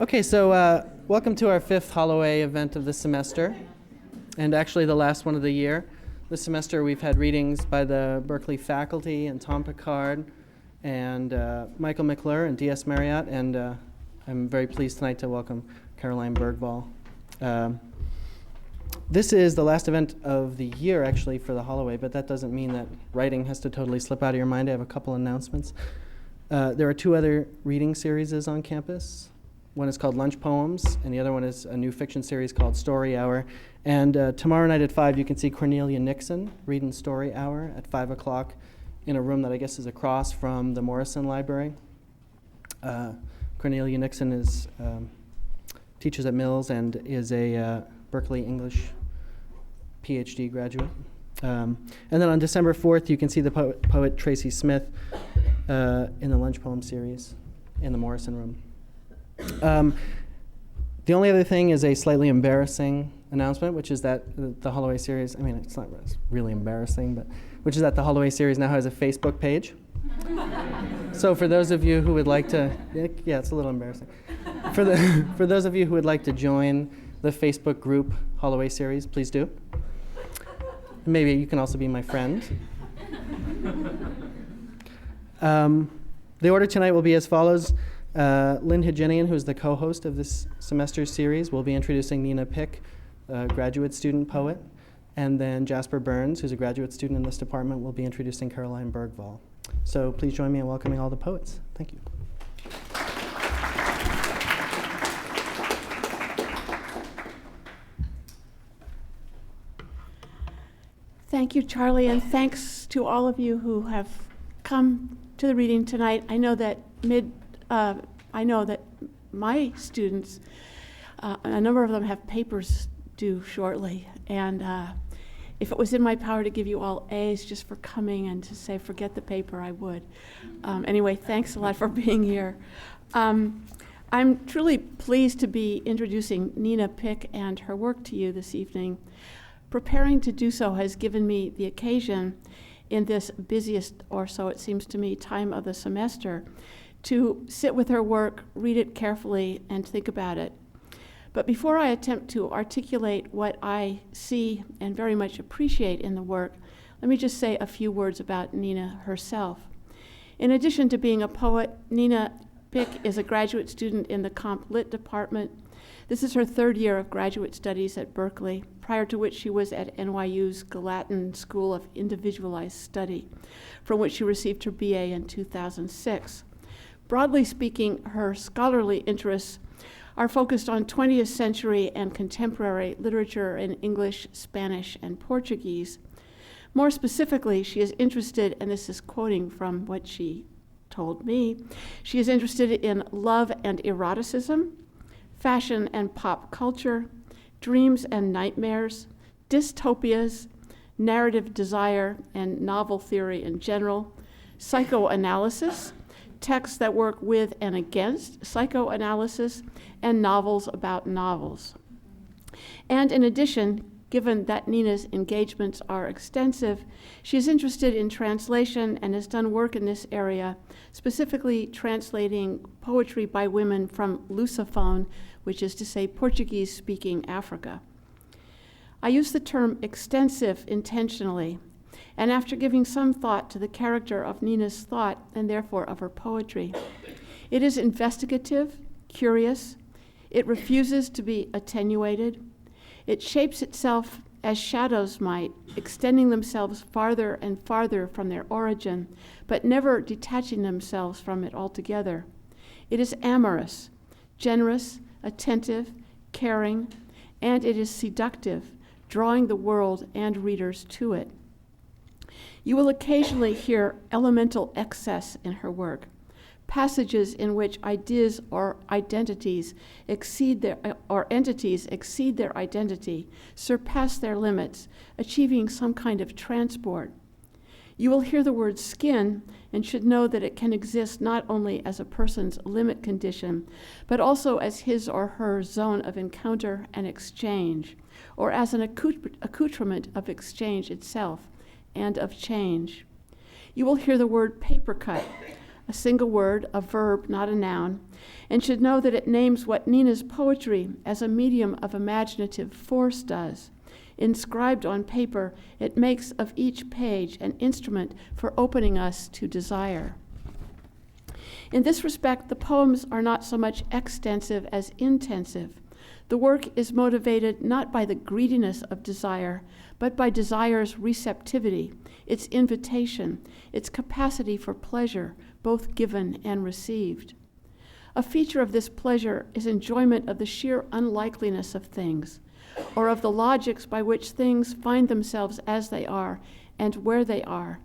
Okay, so welcome to our fifth Holloway event of the semester, and actually the last one of the year. This semester we've had readings by the Berkeley faculty and Tom Picard and Michael McClure and D.S. Marriott, and I'm very pleased tonight to welcome Caroline Bergvall. This is the last event of the year, actually, for the Holloway, but that doesn't mean that writing has to totally slip out of your mind. I have a couple announcements. There are two other reading series on campus. One is called Lunch Poems, and the other one is a new fiction series called Story Hour. And tomorrow night at 5, you can see Cornelia Nixon reading Story Hour at 5 o'clock in a room that I guess is across from the Morrison Library. Cornelia Nixon is teaches at Mills and is a Berkeley English PhD graduate. And then on December 4th, you can see the poet Tracy Smith in the Lunch Poem series in the Morrison room. The only other thing is a slightly embarrassing announcement, which is that the Holloway series, I mean, it's not really embarrassing, but which is that the Holloway series now has a Facebook page. So for those of you who would like to, yeah, it's a little embarrassing. For those of you who would like to join the Facebook group Holloway series, please do. Maybe you can also be my friend. The order tonight will be as follows. Lynn Hijinian, who is the co-host of this semester's series, will be introducing Nina Pick, a graduate student poet. And then Jasper Burns, who's a graduate student in this department, will be introducing Caroline Bergvall. So please join me in welcoming all the poets. Thank you. Thank you, Charlie, and thanks to all of you who have come to the reading tonight. I know that my students, a number of them have papers due shortly, and if it was in my power to give you all A's just for coming and to say forget the paper, I would. Anyway, thanks a lot for being here. I'm truly pleased to be introducing Nina Pick and her work to you this evening. Preparing to do so has given me the occasion in this busiest, or so it seems to me, time of the semester to sit with her work, read it carefully, and think about it. But before I attempt to articulate what I see and very much appreciate in the work, let me just say a few words about Nina herself. In addition to being a poet, Nina Pick is a graduate student in the Comp Lit department. This is her third year of graduate studies at Berkeley, prior to which she was at NYU's Gallatin School of Individualized Study, from which she received her BA in 2006. Broadly speaking, her scholarly interests are focused on 20th century and contemporary literature in English, Spanish, and Portuguese. More specifically, she is interested, and this is quoting from what she told me, she is interested in love and eroticism, fashion and pop culture, dreams and nightmares, dystopias, narrative desire and novel theory in general, psychoanalysis, texts that work with and against psychoanalysis, and novels about novels. And in addition, given that Nina's engagements are extensive, she is interested in translation and has done work in this area, specifically translating poetry by women from Lusophone, which is to say Portuguese-speaking Africa. I use the term extensive intentionally, and after giving some thought to the character of Nina's thought, and therefore of her poetry. It is investigative, curious, it refuses to be attenuated, it shapes itself as shadows might, extending themselves farther and farther from their origin, but never detaching themselves from it altogether. It is amorous, generous, attentive, caring, and it is seductive, drawing the world and readers to it. You will occasionally hear elemental excess in her work, passages in which ideas or entities exceed their identity, surpass their limits, achieving some kind of transport. You will hear the word skin and should know that it can exist not only as a person's limit condition, but also as his or her zone of encounter and exchange, or as an accoutrement of exchange itself and of change. You will hear the word paper cut, a single word, a verb, not a noun, and should know that it names what Nina's poetry as a medium of imaginative force does. Inscribed on paper, it makes of each page an instrument for opening us to desire. In this respect, the poems are not so much extensive as intensive. The work is motivated not by the greediness of desire, but by desire's receptivity, its invitation, its capacity for pleasure, both given and received. A feature of this pleasure is enjoyment of the sheer unlikeliness of things, or of the logics by which things find themselves as they are and where they are.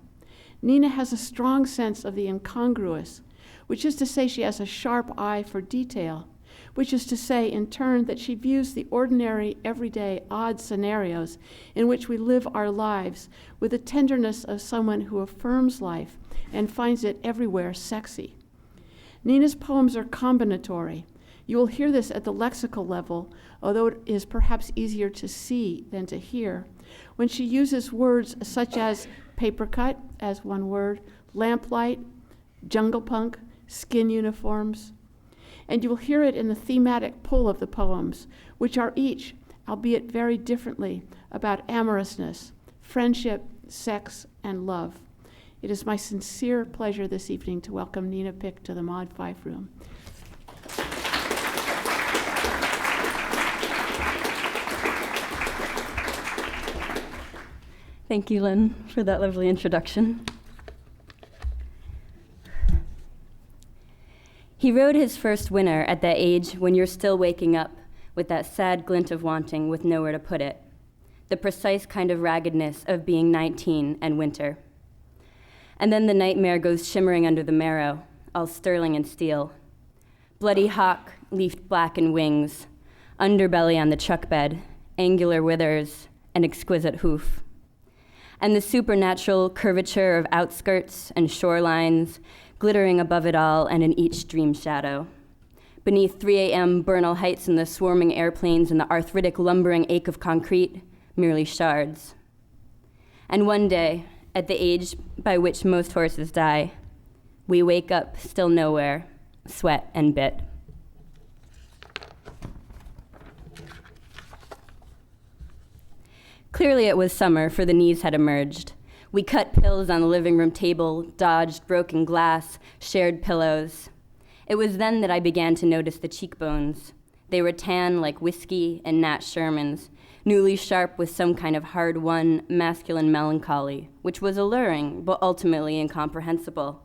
Nina has a strong sense of the incongruous, which is to say she has a sharp eye for detail, which is to say, in turn, that she views the ordinary, everyday, odd scenarios in which we live our lives with the tenderness of someone who affirms life and finds it everywhere sexy. Nina's poems are combinatory. You will hear this at the lexical level, although it is perhaps easier to see than to hear, when she uses words such as paper cut as one word, lamplight, jungle punk, skin uniforms. And you will hear it in the thematic pull of the poems, which are each, albeit very differently, about amorousness, friendship, sex, and love. It is my sincere pleasure this evening to welcome Nina Pick to the Mod 5 room. Thank you, Lynn, for that lovely introduction. He wrote his first winter at that age when you're still waking up with that sad glint of wanting with nowhere to put it, the precise kind of raggedness of being 19 and winter. And then the nightmare goes shimmering under the marrow, all sterling and steel. Bloody hawk, leafed black and wings, underbelly on the truck bed, angular withers, and exquisite hoof. And the supernatural curvature of outskirts and shorelines glittering above it all and in each dream shadow. Beneath 3 a.m. Bernal Heights and the swarming airplanes and the arthritic lumbering ache of concrete, merely shards. And one day, at the age by which most horses die, we wake up still nowhere, sweat and bit. Clearly it was summer, for the knees had emerged. We cut pills on the living room table, dodged broken glass, shared pillows. It was then that I began to notice the cheekbones. They were tan like whiskey and Nat Sherman's, newly sharp with some kind of hard-won masculine melancholy, which was alluring, but ultimately incomprehensible.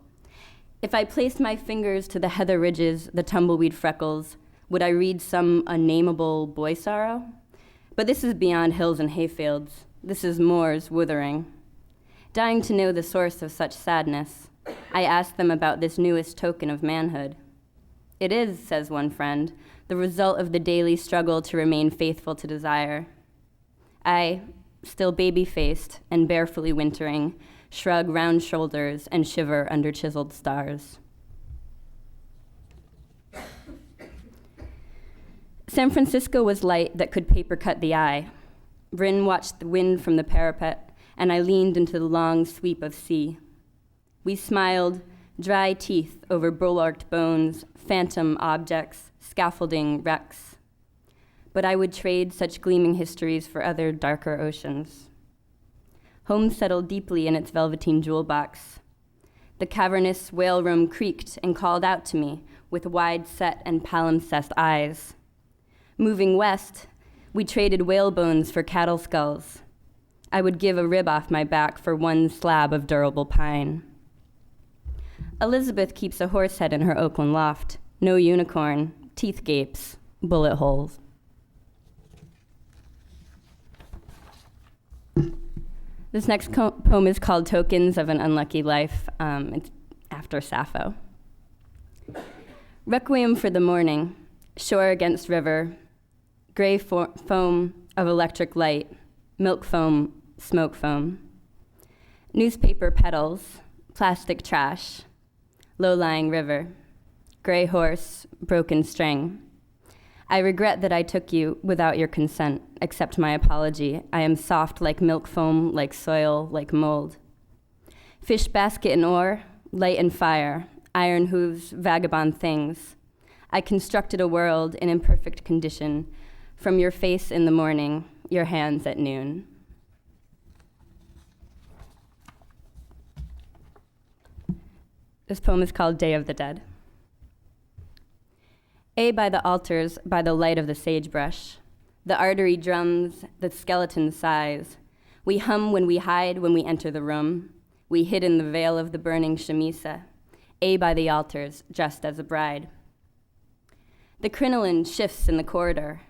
If I placed my fingers to the heather ridges, the tumbleweed freckles, would I read some unnameable boy sorrow? But this is beyond hills and hayfields. This is moors withering. Dying to know the source of such sadness, I asked them about this newest token of manhood. It is, says one friend, the result of the daily struggle to remain faithful to desire. I, still baby-faced and barefully wintering, shrug round shoulders and shiver under chiseled stars. San Francisco was light that could paper-cut the eye. Bryn watched the wind from the parapet, and I leaned into the long sweep of sea. We smiled, dry teeth over bulwarked bones, phantom objects, scaffolding wrecks. But I would trade such gleaming histories for other darker oceans. Home settled deeply in its velveteen jewel box. The cavernous whale room creaked and called out to me with wide-set and palimpsest eyes. Moving west, we traded whale bones for cattle skulls. I would give a rib off my back for one slab of durable pine. Elizabeth keeps a horse head in her Oakland loft. No unicorn, teeth gapes, bullet holes. This next poem is called Tokens of an Unlucky Life. It's after Sappho. Requiem for the morning, shore against river, gray foam of electric light, milk foam, smoke foam, newspaper petals, plastic trash, low-lying river, gray horse, broken string. I regret that I took you without your consent. Accept my apology. I am soft like milk foam, like soil, like mold. Fish basket and oar, light and fire. iron hooves, vagabond things. I constructed a world in imperfect condition, from your face in the morning, your hands at noon. This poem is called Day of the Dead. By the altars, by the light of the sagebrush, the artery drums, the skeleton sighs. We hum when we hide, when we enter the room. We hid in the veil of the burning shamisa. By the altars, dressed as a bride. The crinoline shifts in the corridor.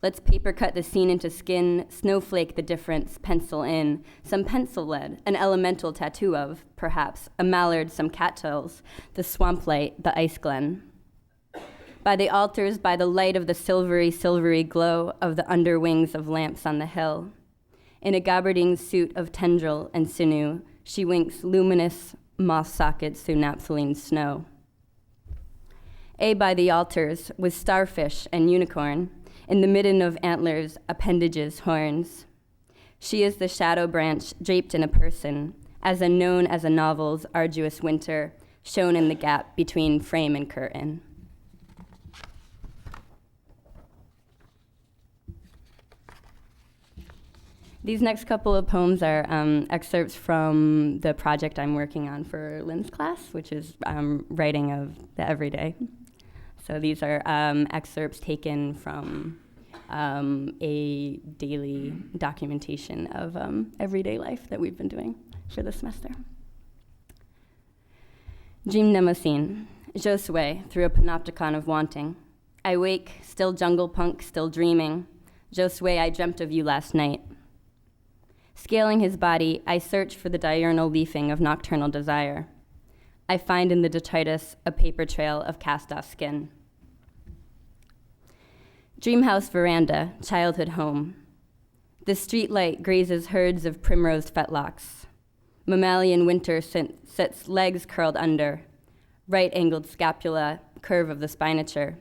Let's paper cut the scene into skin, snowflake the difference, pencil in. Some pencil lead, an elemental tattoo of, perhaps, a mallard, some cattails, the swamp light, the ice glen. By the altars, by the light of the silvery, silvery glow of the underwings of lamps on the hill. In a gabardine suit of tendril and sinew, she winks luminous moth sockets through naphthalene snow. By the altars, with starfish and unicorn, in the midden of antlers, appendages, horns. She is the shadow branch draped in a person, as unknown as a novel's arduous winter, shown in the gap between frame and curtain. These next couple of poems are excerpts from the project I'm working on for Lynn's class, which is writing of the everyday. So these are excerpts taken from a daily documentation of everyday life that we've been doing for the semester. Dream Mnemosyne, Josue, through a panopticon of wanting. I wake, still jungle punk, still dreaming. Josue, I dreamt of you last night. Scaling his body, I search for the diurnal leafing of nocturnal desire. I find in the detritus a paper trail of cast-off skin. Dreamhouse veranda, childhood home. The streetlight grazes herds of primrose fetlocks. Mammalian winter sits legs curled under, right-angled scapula, curve of the spinature.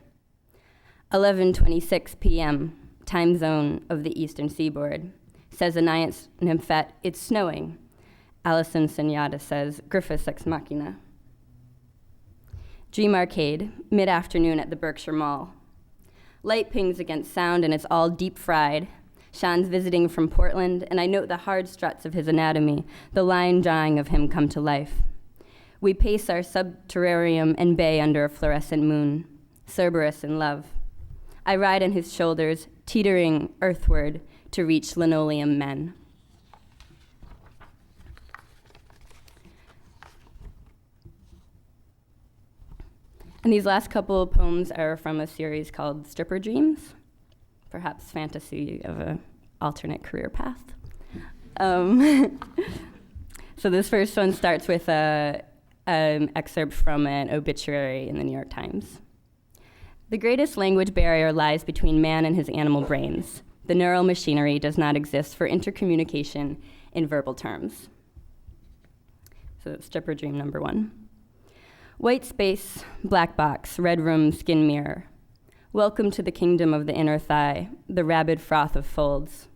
11:26 p.m., time zone of the eastern seaboard. Says Anais Nymphet, it's snowing. Alison Senyata says, Griffiths ex machina. Dream Arcade, mid-afternoon at the Berkshire Mall. Light pings against sound and it's all deep fried. Sean's visiting from Portland, and I note the hard struts of his anatomy, the line drawing of him come to life. We pace our subterrarium and bay under a fluorescent moon, Cerberus in love. I ride on his shoulders, teetering earthward, to reach linoleum men. And these last couple of poems are from a series called Stripper Dreams, perhaps fantasy of an alternate career path. So this first one starts with an excerpt from an obituary in the New York Times. The greatest language barrier lies between man and his animal brains. The neural machinery does not exist for intercommunication in verbal terms. So that's stripper dream number 1. White space, black box, red room, skin mirror. Welcome to the kingdom of the inner thigh, the rabid froth of folds.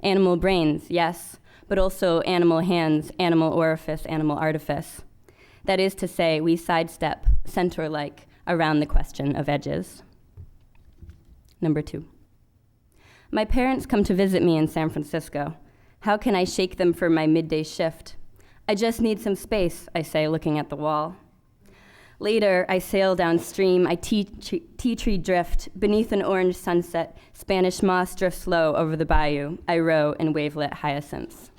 Animal brains, yes, but also animal hands, animal orifice, animal artifice. That is to say, we sidestep, centaur-like, around the question of edges. Number 2. My parents come to visit me in San Francisco. How can I shake them for my midday shift? I just need some space, I say, looking at the wall. Later, I sail downstream, I tea tree drift, beneath an orange sunset, Spanish moss drifts low over the bayou, I row in wavelet hyacinths.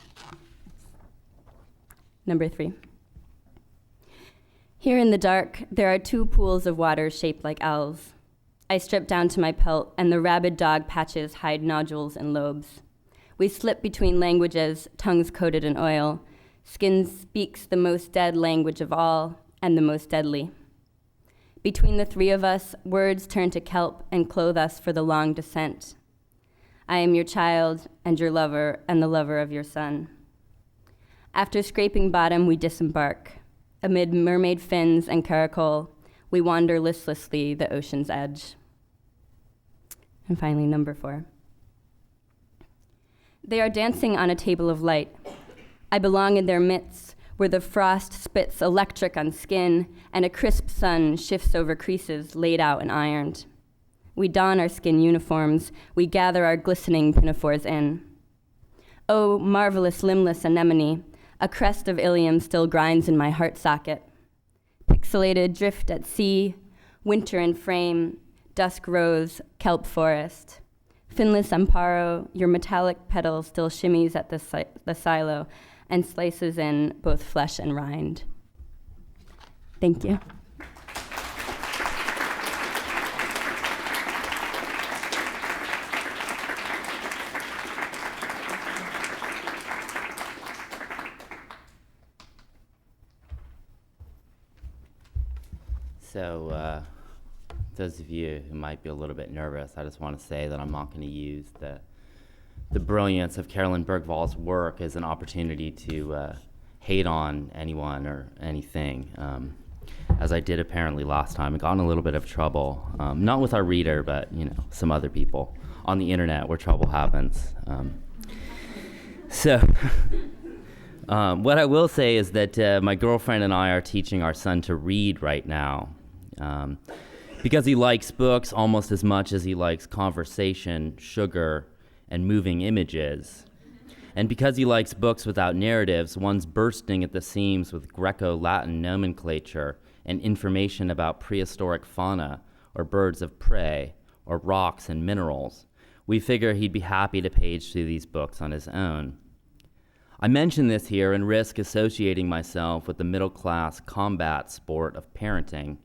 Number 3. Here in the dark, there are 2 pools of water shaped like owls. I strip down to my pelt, and the rabid dog patches hide nodules and lobes. We slip between languages, tongues coated in oil. Skin speaks the most dead language of all, and the most deadly. Between the 3 of us, words turn to kelp and clothe us for the long descent. I am your child, and your lover, and the lover of your son. After scraping bottom, we disembark. Amid mermaid fins and caracole, we wander listlessly the ocean's edge. And finally, number 4. They are dancing on a table of light. I belong in their midst, where the frost spits electric on skin and a crisp sun shifts over creases laid out and ironed. We don our skin uniforms, we gather our glistening pinafores in. Oh, marvelous limbless anemone, a crest of ilium still grinds in my heart socket. Pixelated drift at sea, winter in frame, dusk rose, kelp forest. Finless amparo, your metallic petal still shimmies at the silo and slices in both flesh and rind. Thank you. So, those of you who might be a little bit nervous, I just want to say that I'm not going to use the brilliance of Carolyn Bergvall's work as an opportunity to hate on anyone or anything, as I did apparently last time. I got in a little bit of trouble, not with our reader, but some other people on the internet where trouble happens. What I will say is that my girlfriend and I are teaching our son to read right now. Because he likes books almost as much as he likes conversation, sugar, and moving images. And because he likes books without narratives, ones bursting at the seams with Greco-Latin nomenclature and information about prehistoric fauna, or birds of prey, or rocks and minerals, we figure he'd be happy to page through these books on his own. I mention this here and risk associating myself with the middle-class combat sport of parenting,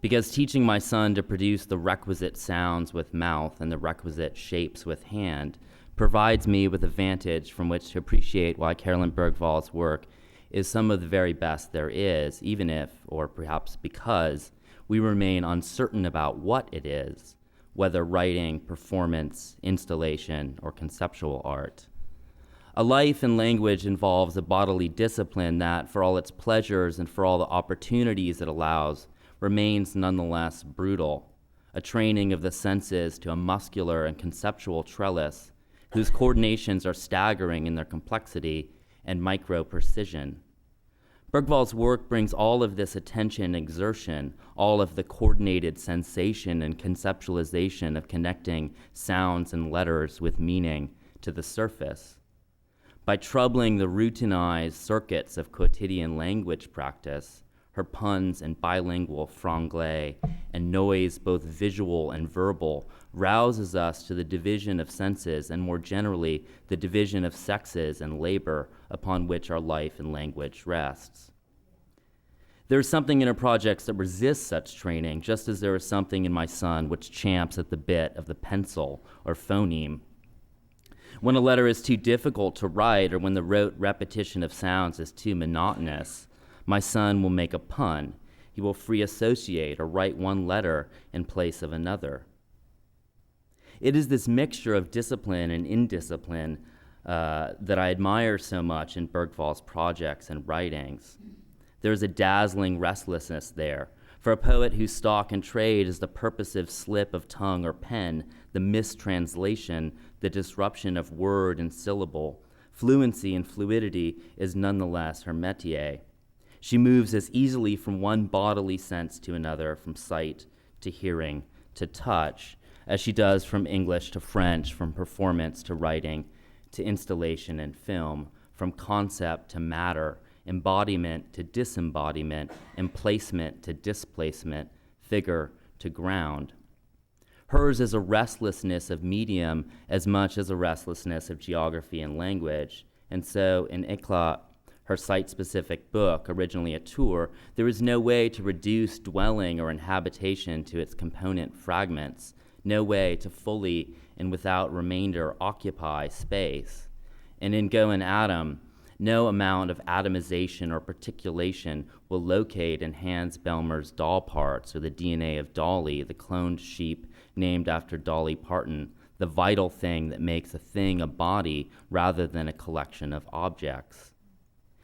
because teaching my son to produce the requisite sounds with mouth and the requisite shapes with hand provides me with a vantage from which to appreciate why Carolyn Bergvall's work is some of the very best there is, even if, or perhaps because, we remain uncertain about what it is, whether writing, performance, installation, or conceptual art. A life in language involves a bodily discipline that, for all its pleasures and for all the opportunities it allows, remains nonetheless brutal, a training of the senses to a muscular and conceptual trellis whose coordinations are staggering in their complexity and micro-precision. Bergvall's work brings all of this attention and exertion, all of the coordinated sensation and conceptualization of connecting sounds and letters with meaning to the surface. By troubling the routinized circuits of quotidian language practice, her puns and bilingual franglais and noise, both visual and verbal, rouses us to the division of senses and more generally the division of sexes and labor upon which our life and language rests. There is something in her projects that resists such training, just as there is something in my son which champs at the bit of the pencil or phoneme. When a letter is too difficult to write or when the rote repetition of sounds is too monotonous, my son will make a pun. He will free associate or write one letter in place of another. It is this mixture of discipline and indiscipline that I admire so much in Bergvall's projects and writings. There is a dazzling restlessness there. For a poet whose stock and trade is the purposive slip of tongue or pen, the mistranslation, the disruption of word and syllable, fluency and fluidity is nonetheless her métier. She moves as easily from one bodily sense to another, from sight to hearing to touch, as she does from English to French, from performance to writing, to installation and film, from concept to matter, embodiment to disembodiment, emplacement to displacement, figure to ground. Hers is a restlessness of medium as much as a restlessness of geography and language, and so in Éclat, her site-specific book, originally a tour, there is no way to reduce dwelling or inhabitation to its component fragments, no way to fully and without remainder occupy space. And in Go and Atom, no amount of atomization or particulation will locate in Hans Belmer's doll parts or the DNA of Dolly, the cloned sheep named after Dolly Parton, the vital thing that makes a thing a body rather than a collection of objects.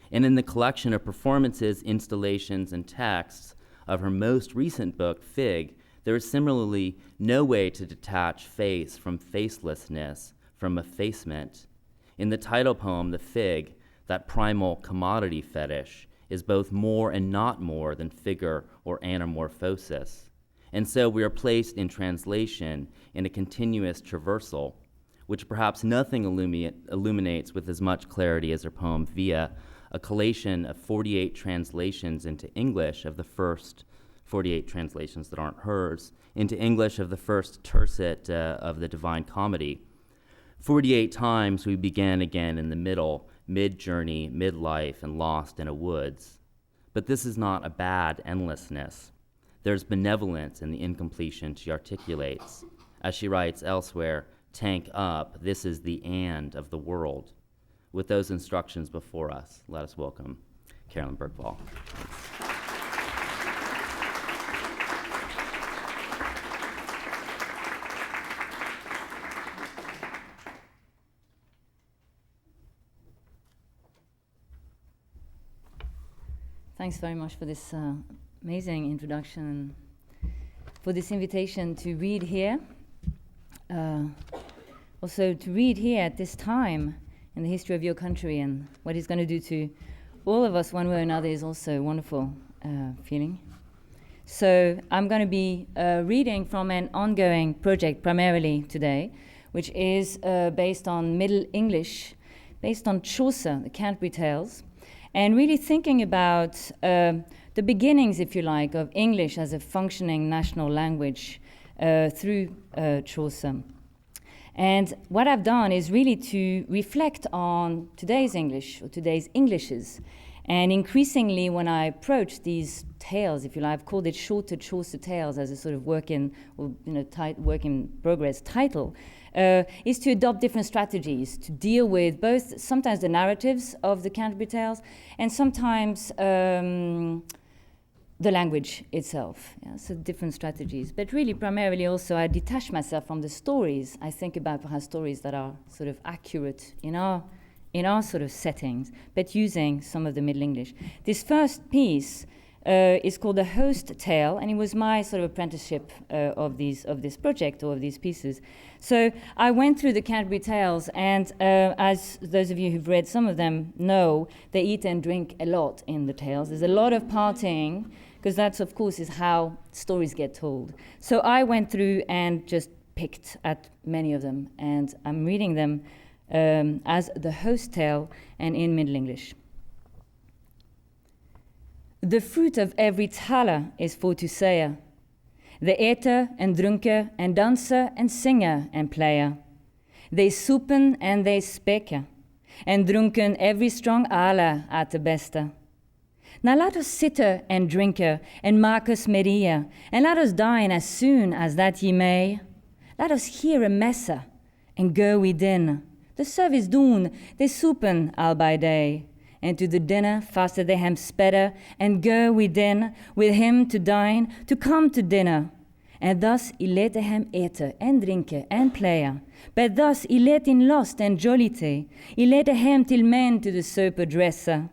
And in the collection of performances, installations, and texts of her most recent book, Fig, there is similarly no way to detach face from facelessness, from effacement. In the title poem, The Fig, that primal commodity fetish, is both more and not more than figure or anamorphosis. And so we are placed in translation in a continuous traversal, which perhaps nothing illuminates with as much clarity as her poem via a collation of 48 translations into English of the first 48 translations that aren't hers, into English of the first tercet of the Divine Comedy. 48 times we began again in the middle, mid-journey, mid-life, and lost in a woods. But this is not a bad endlessness. There's benevolence in the incompletion she articulates. As she writes elsewhere, tank up, this is the and of the world. With those instructions before us, let us welcome Carolyn Bergvall. Thanks very much for this amazing introduction, for this invitation to read here. Also to read here at this time in the history of your country and what it's going to do to all of us one way or another is also a wonderful feeling. So I'm going to be reading from an ongoing project primarily today, which is based on Middle English, based on Chaucer, the Canterbury Tales, and really thinking about the beginnings, if you like, of English as a functioning national language through Chaucer. And what I've done is really to reflect on today's English, or today's Englishes. And increasingly, when I approach these tales, if you like, I've called it shorter Chaucer tales as a sort of work in progress title, is to adopt different strategies to deal with both sometimes the narratives of the Canterbury Tales and sometimes the language itself. Yeah, so different strategies. But really, primarily also, I detach myself from the stories. I think about perhaps stories that are sort of accurate in our sort of settings, but using some of the Middle English. This first piece is called The Host Tale, and it was my sort of apprenticeship of this project, or of these pieces. So I went through the Canterbury Tales, and as those of you who've read some of them know, they eat and drink a lot in the tales. There's a lot of partying, because that's, of course, is how stories get told. So I went through and just picked at many of them, and I'm reading them as The Host Tale and in Middle English. The fruit of every tale is for to say. They eter and drunker and danser and singer and player. They supen and they speke, and drunken every strong ale at the beste. Now let us sitte and drinke and make us merrie, and let us dine as soon as that ye may. Let us hear a messe and go within. The service doen, they supen all by day. And to the dinner faster they hem spedder, and go within with him to dine, to come to dinner. And thus I lete hem ete and drinke and playe. But thus I let in lust and jollite, I lete hem til men to the sope dresse.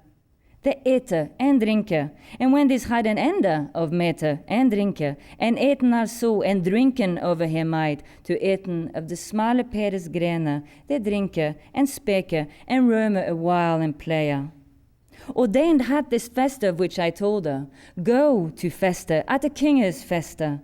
They ete and drinke, and when this had an ende of mete and drinke, and eten also and drinken over him might, to eten of the smale peres grene, they drinke and speke and roame a while and playe. Ordained had this feste of which I told her, go to feste at the kinges feste.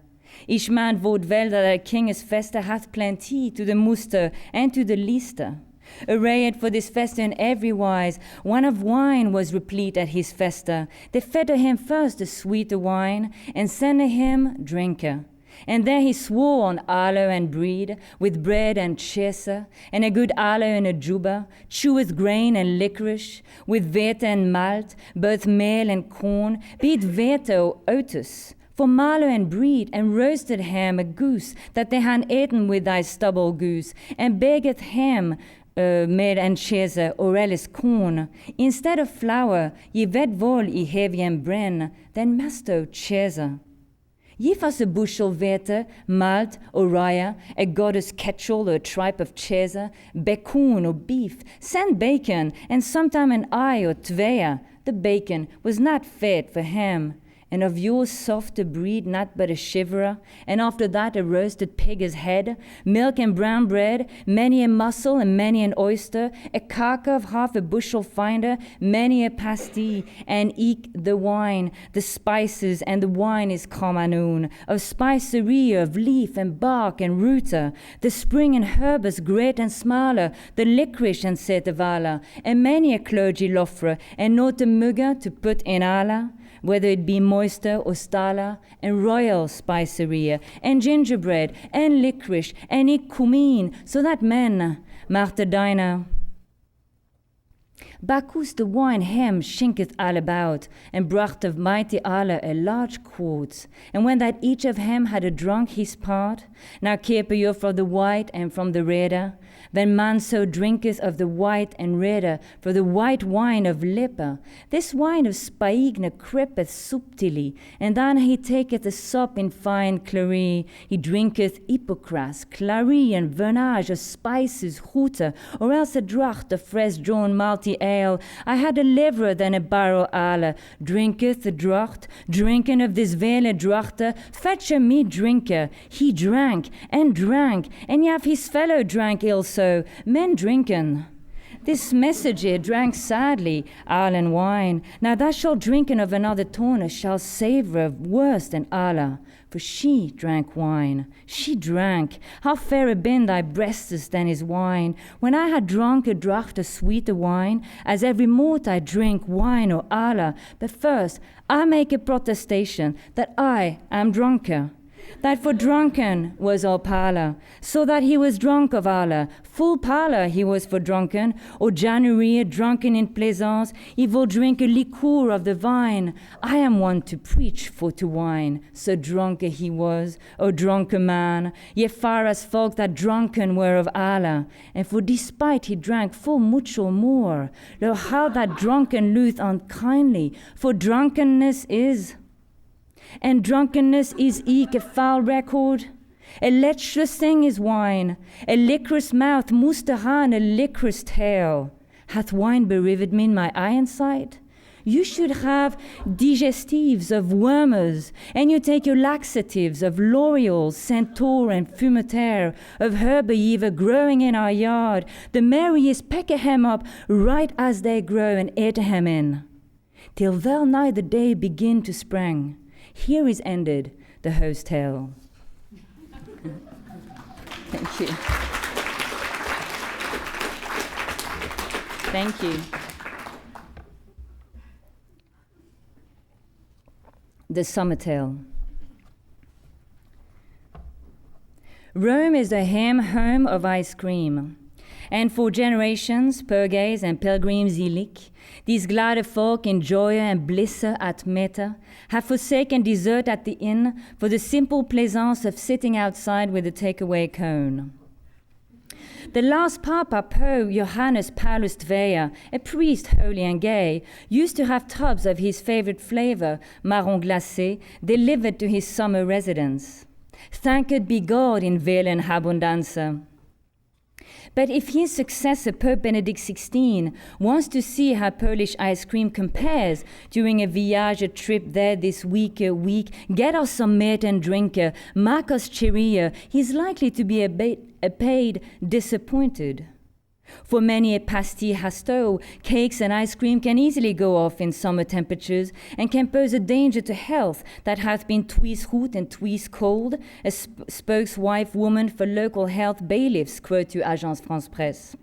Each man våd vel that a kinges feste hath plenty to the muster and to the leaster. Arrayed for this festa in every wise, one of wine was replete at his festa. They fed him first the sweeter wine, and sent him drinker. And there he swore on aloe and breed, with bread and cheese, and a good aloe and a juba, cheweth grain and licorice, with wheat and malt, both meal and corn, be it wheat or oatus. For mallow and breed, and roasted ham a goose, that they han eaten with thy stubble goose, and beggeth ham, meal and cheese, or else corn. Instead of flour, ye vedvol I hev jem brenn, then masto cheese. Give us a bushel wheat, malt, or rye, a goddess ketchel or a tripe of cheese, bacon or beef, send bacon, and sometime an eye or twee. The bacon was not fit for him, and of yours softer breed, not but a shiverer, and after that a roasted pig's head, milk and brown bread, many a mussel and many an oyster, a carker of half a bushel finder, many a pasty, and eke the wine, the spices, and the wine is comanoon, of spicery, of leaf and bark and rooter, the spring and herbus great and smaller, the licorice and setevala, and many a clergy loffre, and not a mugger to put in ala, whether it be moister or stala, and royal spicery, and gingerbread, and licorice, and cumin, so that men, marterdina. Bacchus the wine hem shinketh all about, and bracht of mighty Allah a large quart. And when that each of hem had drunk his part, now keep you from the white and from the redder, then man so drinketh of the white and redder, for the white wine of liquor. This wine of spaigne creepeth subtly, and then he taketh a sop in fine clary. He drinketh hypocras, clary, and vernage of spices, hooter, or else a draught of fresh drawn malty ale. I had a liver than a barrel ale. Drinketh the draught, drinking of this vele draughter, fetch a me drinker. He drank, and yet his fellow drank also. Men drinken. This messenger drank sadly ale and wine. Now thou shalt drinken of another torner shall savour of worse than Allah. For she drank wine. She drank. How fairer been thy breasts than his wine. When I had drunk a draught of sweeter wine, as every mort I drink wine or Allah. But first I make a protestation that I am drunker. That for drunken was all pallor, so that he was drunk of Allah. Full pallor he was for drunken, or January drunken in plaisance, he will drink a liqueur of the vine. I am one to preach for to wine, so drunker he was, O drunken man, yet far as folk that drunken were of Allah, and for despite he drank full much or more. Lo, how that drunken luth unkindly, for drunkenness is... And drunkenness is eke a foul record. A lecherous thing is wine. A liquorous mouth muster han a liquorous tail. Hath wine bereaved me in my eye and sight? You should have digestives of wormers, and you take your laxatives of l'oreal, centaur, and fumeterre, of herbeaver growing in our yard. The merriest peck hem up right as they grow and eat hem in. Till well nigh the day begin to spring. Here is ended the host tale. Thank you. Thank you. The summer tale. Rome is the home of ice cream. And for generations, purgays and pilgrims illic, these glad folk in joy and bliss at meta, have forsaken dessert at the inn for the simple plaisance of sitting outside with a takeaway cone. The last Papa Pope Johannes Paulus II, a priest holy and gay, used to have tubs of his favorite flavor, marron glacé, delivered to his summer residence. Thanked be God in velen abundanza. But if his successor, Pope Benedict XVI, wants to see how Polish ice cream compares during a voyage trip there this week, get us some meat and drink, make us cheerier, he's likely to be a paid disappointed. For many a pasty hasto, cakes and ice cream can easily go off in summer temperatures and can pose a danger to health that hath been twice hot and twice cold, a spokeswife woman for local health bailiffs quote to Agence France Presse.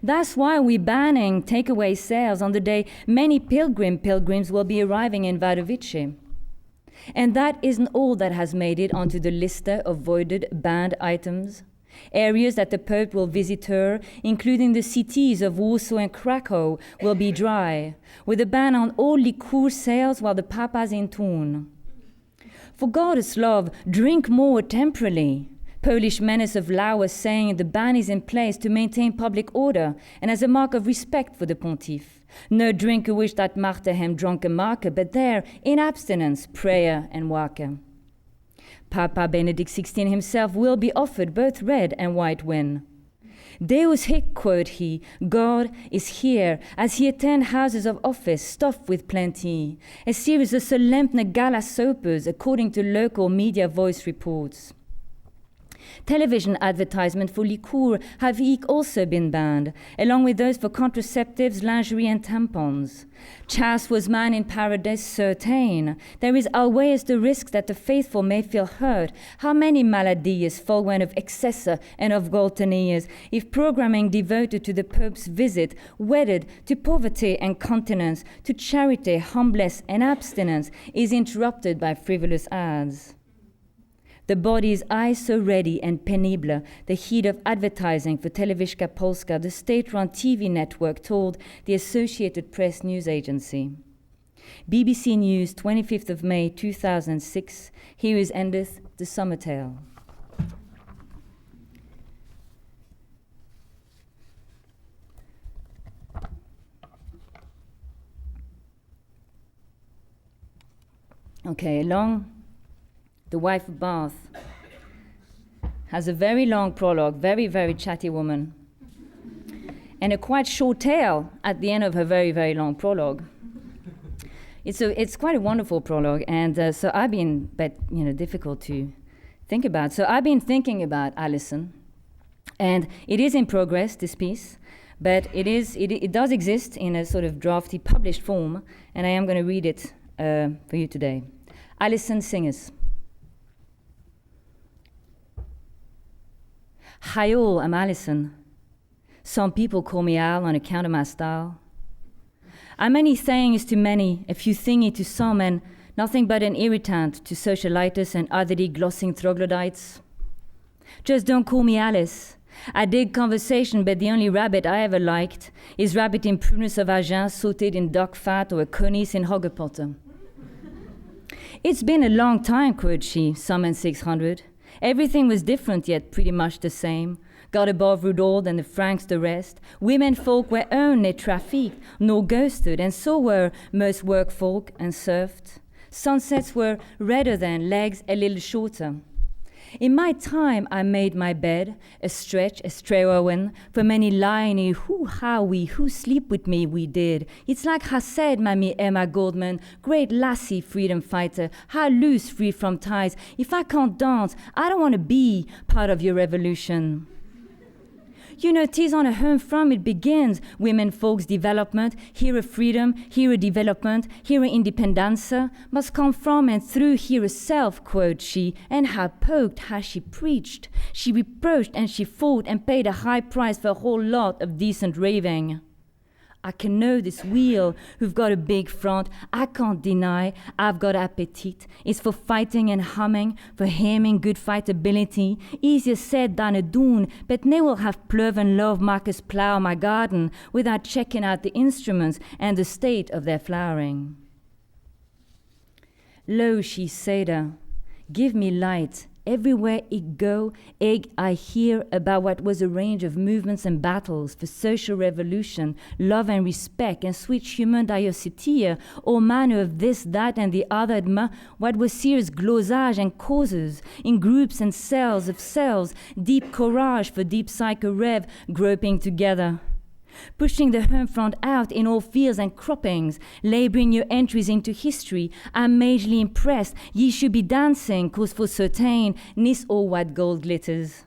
That's why we're banning takeaway sales on the day many pilgrims will be arriving in Wadowice. And that isn't all that has made it onto the list of avoided banned items. Areas that the Pope will visit her, including the cities of Warsaw and Krakow, will be dry, with a ban on all liqueur sales while the Papa's in town. For God's love, drink more temporarily. Polish menace of Law was saying the ban is in place to maintain public order and as a mark of respect for the pontiff. No drinker wish that martyr drunken marker, but there, in abstinence, prayer and waka. Papa Benedict XVI himself will be offered both red and white wine. Deus hic, quote he, God is here, as he attend houses of office stuffed with plenty. A series of solemn gala soapers, according to local media voice reports. Television advertisements for liqueur have also been banned, along with those for contraceptives, lingerie, and tampons. Chaste was man in paradise certain. There is always the risk that the faithful may feel hurt. How many maladies fall when of excessa and of gluttonias, if programming devoted to the Pope's visit, wedded to poverty and continence, to charity, humblesse, and abstinence, is interrupted by frivolous ads. The body's eyes so ready and pénible, the heat of advertising for Televizja Polska, the state-run TV network, told the Associated Press news agency. BBC News, 25th of May, 2006. Here is endeth the summer tale. Okay, the wife of Bath has a very long prologue, very, very chatty woman, and a quite short tale at the end of her very, very long prologue. It's quite a wonderful prologue, and so I've been, difficult to think about. So I've been thinking about Alison, and it is in progress, this piece, but it does exist in a sort of drafty published form, and I am going to read it for you today. Alison Singers. Hi all, I'm Alison. Some people call me Al on account of my style. I'm many things to many, a few thingy to some, and nothing but an irritant to socialitis and otherly glossing troglodytes. Just don't call me Alice. I dig conversation, but the only rabbit I ever liked is rabbit in prunus of Agen sautéed in duck fat or a conis in hoggepotten. It's been a long time, quote she, some in 600. Everything was different, yet pretty much the same. God above ruled and the Franks the rest. Women folk were owned, they trafficked, nor ghosted, and so were most work folk and serfed. Sunsets were redder than, legs a little shorter. In my time, I made my bed, a stretch, a strawen, for many lying, who sleep with me, we did. It's like ha said, Mammy Emma Goldman, great lassie, freedom fighter, how loose, free from ties. If I can't dance, I don't want to be part of your revolution. You know, 'tis on a home front it begins. Women folks' development, here a freedom, here a development, here a independenza, must come from and through here a self, quote she, and how poked, how she preached. She reproached and she fought and paid a high price for a whole lot of decent raving. I can know this wheel who've got a big front. I can't deny I've got appetite. It's for fighting and humming, for hemming good fightability. Easier said than a done, but ne will have plough and love Marcus plough my garden without checking out the instruments and the state of their flowering. Lo, she said, give me light. Everywhere it go, I hear about what was a range of movements and battles for social revolution, love and respect, and sweet human diversity, all manner of this, that, and the other, what was serious glosage and causes, in groups and cells of cells, deep courage for deep psycho rev, groping together. Pushing the home front out in all fields and croppings, laboring your entries into history, I'm majorly impressed. Ye should be dancing, cause for certain, nis all what gold glitters.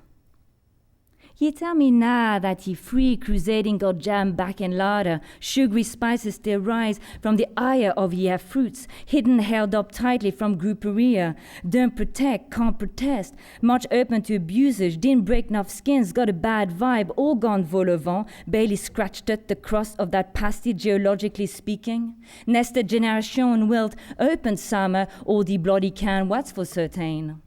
Ye tell me now that ye free crusading got jam back and ladder, sugary spices still rise from the ire of ye fruits, hidden held up tightly from grouperia, don't protect, can't protest, much open to abusers, didn't break enough skins, got a bad vibe, all gone vol au vent, barely scratched at the crust of that pasty geologically speaking. Nested generation wilt, open summer, all the bloody can, what's for certain?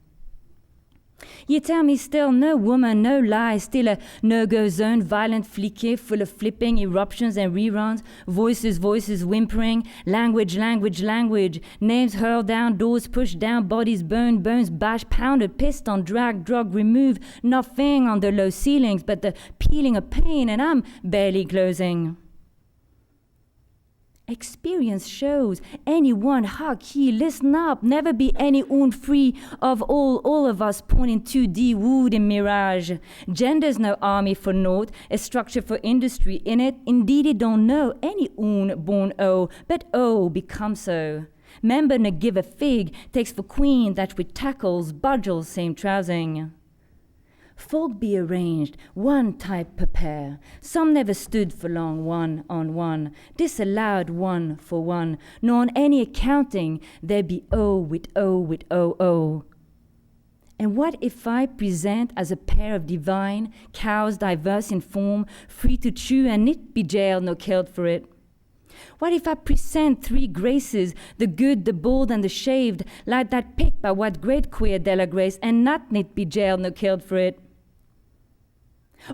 Ye tell me still no woman, no lie, still a no-go zone, violent fliquet, full of flipping, eruptions and reruns, voices, whimpering, language, names hurled down, doors pushed down, bodies burned, bones bashed, pounded, pissed on, dragged, drug removed, nothing on the low ceilings but the peeling of pain, and I'm barely closing. Experience shows anyone hug he listen up, never be any one free of all of us pointing to the wood and mirage. Gender's no army for naught, a structure for industry in it. Indeed, it don't know any un born o, but o become so. Member no give a fig, takes for queen that with tackles, budgels, same trousing. Folk be arranged, one type per pair. Some never stood for long one on one, disallowed one for one, nor on any accounting there be O with O with O. And what if I present as a pair of divine cows diverse in form, free to chew and nit be jailed nor killed for it? What if I present three graces, the good, the bold, and the shaved, like that picked by what great queer Della Grace, and not nit be jailed nor killed for it?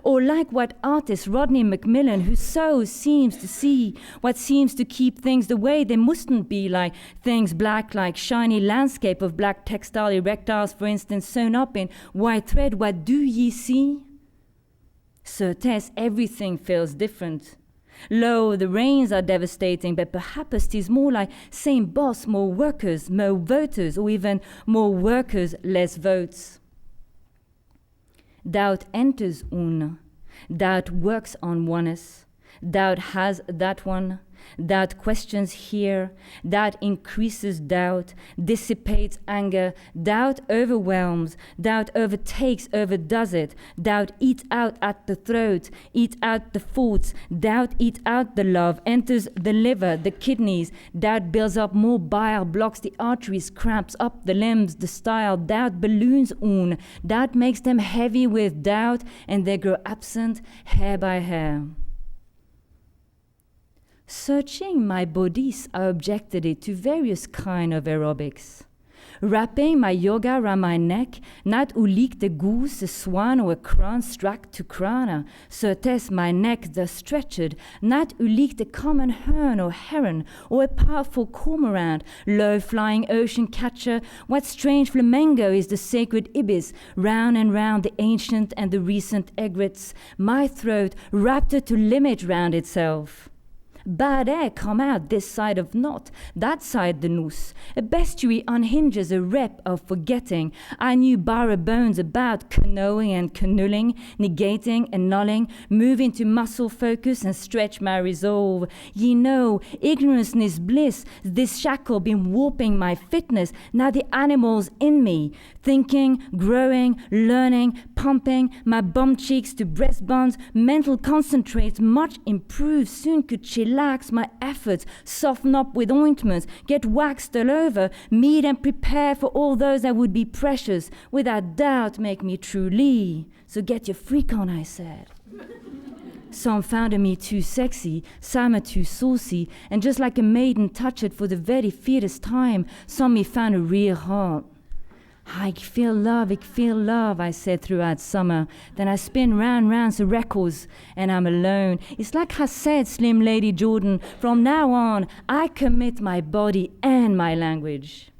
Or like what artist Rodney Macmillan, who so seems to see what seems to keep things the way they mustn't be, like things black, like shiny landscape of black textile erectiles, for instance, sewn up in white thread. What do ye see? Certes, everything feels different. Lo, the rains are devastating, but perhaps 'tis more like same boss, more workers, more voters, or even more workers, less votes. Doubt enters un. Doubt works on oneness. Doubt has that one. Doubt questions here. Doubt increases doubt, dissipates anger. Doubt overwhelms. Doubt overtakes, overdoes it. Doubt eats out at the throat, eats out the thoughts. Doubt eats out the love, enters the liver, the kidneys. Doubt builds up more bile, blocks the arteries, cramps up the limbs, the style. Doubt balloons un. Doubt makes them heavy with doubt, and they grow absent hair by hair. Searching my bodies, I objected it to various kind of aerobics. Wrapping my yoga around my neck, not ulik the goose, a swan, or a cran struck to crana. Certes my neck thus stretched, not ulik the common hern or heron, or a powerful cormorant, low flying ocean catcher. What strange flamenco is the sacred ibis, round and round the ancient and the recent egrets. My throat wrapped it to limit round itself. Bad air come out this side of knot, that side the noose. A bestiary unhinges a rep of forgetting. I knew bara bones about canoeing and canoodling, negating and nulling, move into muscle focus and stretch my resolve. Ye know, ignorance is bliss, this shackle been warping my fitness, now the animals in me, thinking, growing, learning, pumping, my bum cheeks to breast buns, mental concentrates much improved, soon could chillax my efforts, soften up with ointments, get waxed all over, meet and prepare for all those that would be precious, without doubt make me truly. So get your freak on, I said. Some found me too sexy, some too saucy, and just like a maiden touched for the very first time, some me found a real heart. I feel love, I said throughout summer. Then I spin round the records, and I'm alone. It's like I said, Slim Lady Jordan, from now on, I commit my body and my language.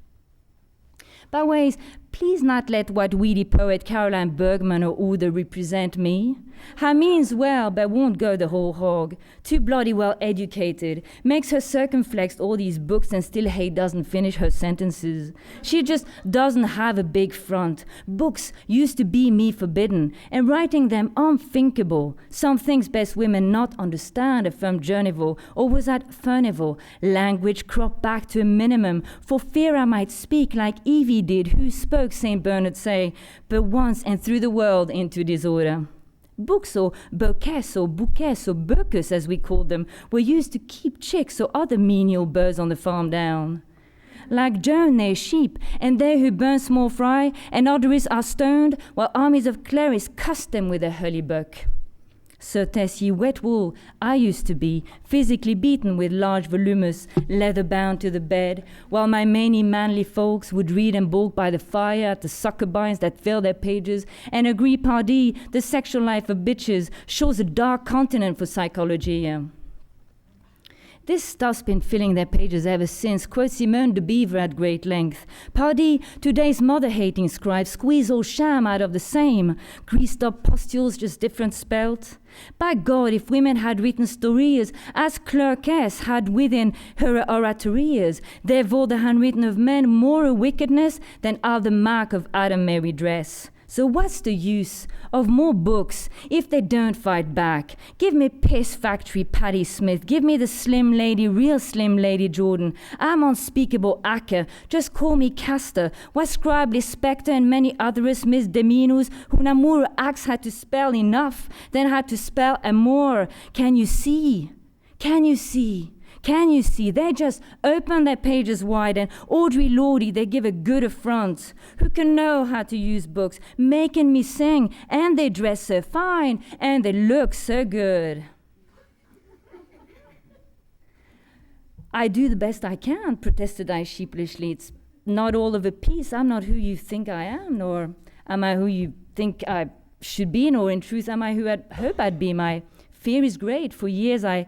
By ways, please not let what weedy poet Caroline Bergman or Uda represent me. Her means well, but won't go the whole hog. Too bloody well educated. Makes her circumflex all these books and still hate doesn't finish her sentences. She just doesn't have a big front. Books used to be me forbidden, and writing them unthinkable. Some things best women not understand, affirmed Journeval, or was that Furnival. Language cropped back to a minimum, for fear I might speak like Evie did, who spoke, St. Bernard say, but once and through the world into disorder. Books or bouquets or bouquets or burkas as we called them were used to keep chicks or other menial birds on the farm down. Like Joan they sheep, and they who burn small fry and others are stoned, while armies of clerics cussed them with a hurlybuck. Certes ye wet wool, I used to be, physically beaten with large voluminous, leather bound to the bed, while my many manly folks would read and bulk by the fire at the succubines that fill their pages, and agree pardie, the sexual life of bitches shows a dark continent for psychology. This stuff's been filling their pages ever since, quotes Simone de Beaver at great length. Pardi, today's mother-hating scribes squeeze all sham out of the same, greased-up pustules just different spelt. By God, if women had written stories as clerkess had within her oratorias, there were the handwritten of men more a wickedness than all the mark of Adam Mary dress. So what's the use of more books if they don't fight back? Give me Piss Factory Patti Smith. Give me the Slim Lady, real Slim Lady Jordan. I'm unspeakable Acker. Just call me Castor. Why Scribely Spectre and many others misdemeanors who Namur Axe had to spell enough, then had to spell amor. Can you see? Can you see? Can you see? They just open their pages wide and Audrey Lordy, they give a good affront. Who can know how to use books, making me sing, and they dress so fine, and they look so good. I do the best I can, protested I sheepishly. It's not all of a piece. I'm not who you think I am, nor am I who you think I should be, nor in truth am I who I'd hope I'd be. My fear is great. For years I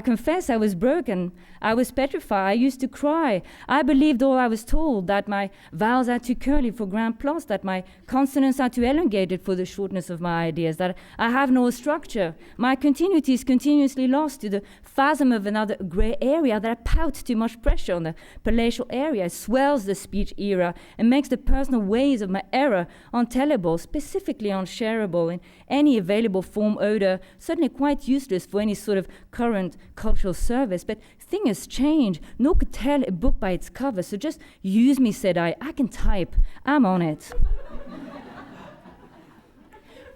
confess I was broken. I was petrified. I used to cry. I believed all I was told, that my vowels are too curly for grand plots, that my consonants are too elongated for the shortness of my ideas, that I have no structure. My continuity is continuously lost to the phasm of another grey area, that I pout too much pressure on the palatial area. It swells the speech era and makes the personal ways of my error untellable, specifically unshareable in any available form odor, certainly quite useless for any sort of current cultural service. But things change. No could tell a book by its cover, so just use me, said I. I can type. I'm on it.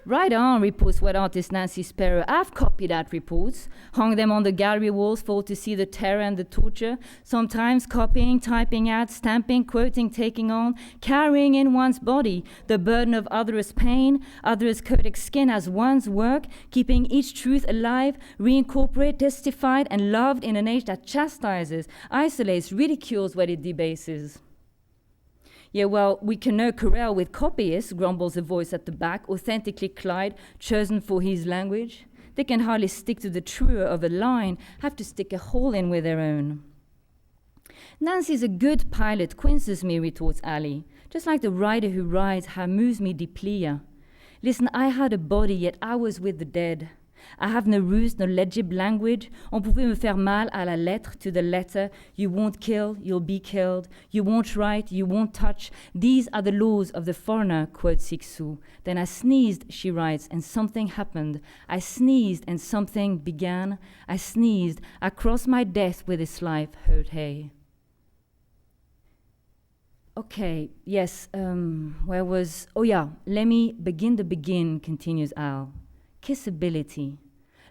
Right on, reports wet artist Nancy Sparrow. I've copied out reports, hung them on the gallery walls for all to see the terror and the torture, sometimes copying, typing out, stamping, quoting, taking on, carrying in one's body the burden of others' pain, others' codic skin as one's work, keeping each truth alive, reincorporated, testified, and loved in an age that chastises, isolates, ridicules what it debases. Yeah, well, we can no corral with copyists, grumbles a voice at the back, authentically Clyde, chosen for his language. They can hardly stick to the truer of a line, have to stick a hole in with their own. Nancy's a good pilot, quinces me, retorts Ali. Just like the rider who rides, her moves me deeply. Listen, I had a body, yet I was with the dead. I have no ruse, no legible language. On pouvait me faire mal à la lettre, to the letter. You won't kill, you'll be killed. You won't write, you won't touch. These are the laws of the foreigner, quotes Sixou. Then I sneezed, she writes, and something happened. I sneezed and something began. I sneezed. I crossed my death with this life, heard hey. Okay, yes, where was... Oh yeah, let me begin the begin, continues Al. Kissability.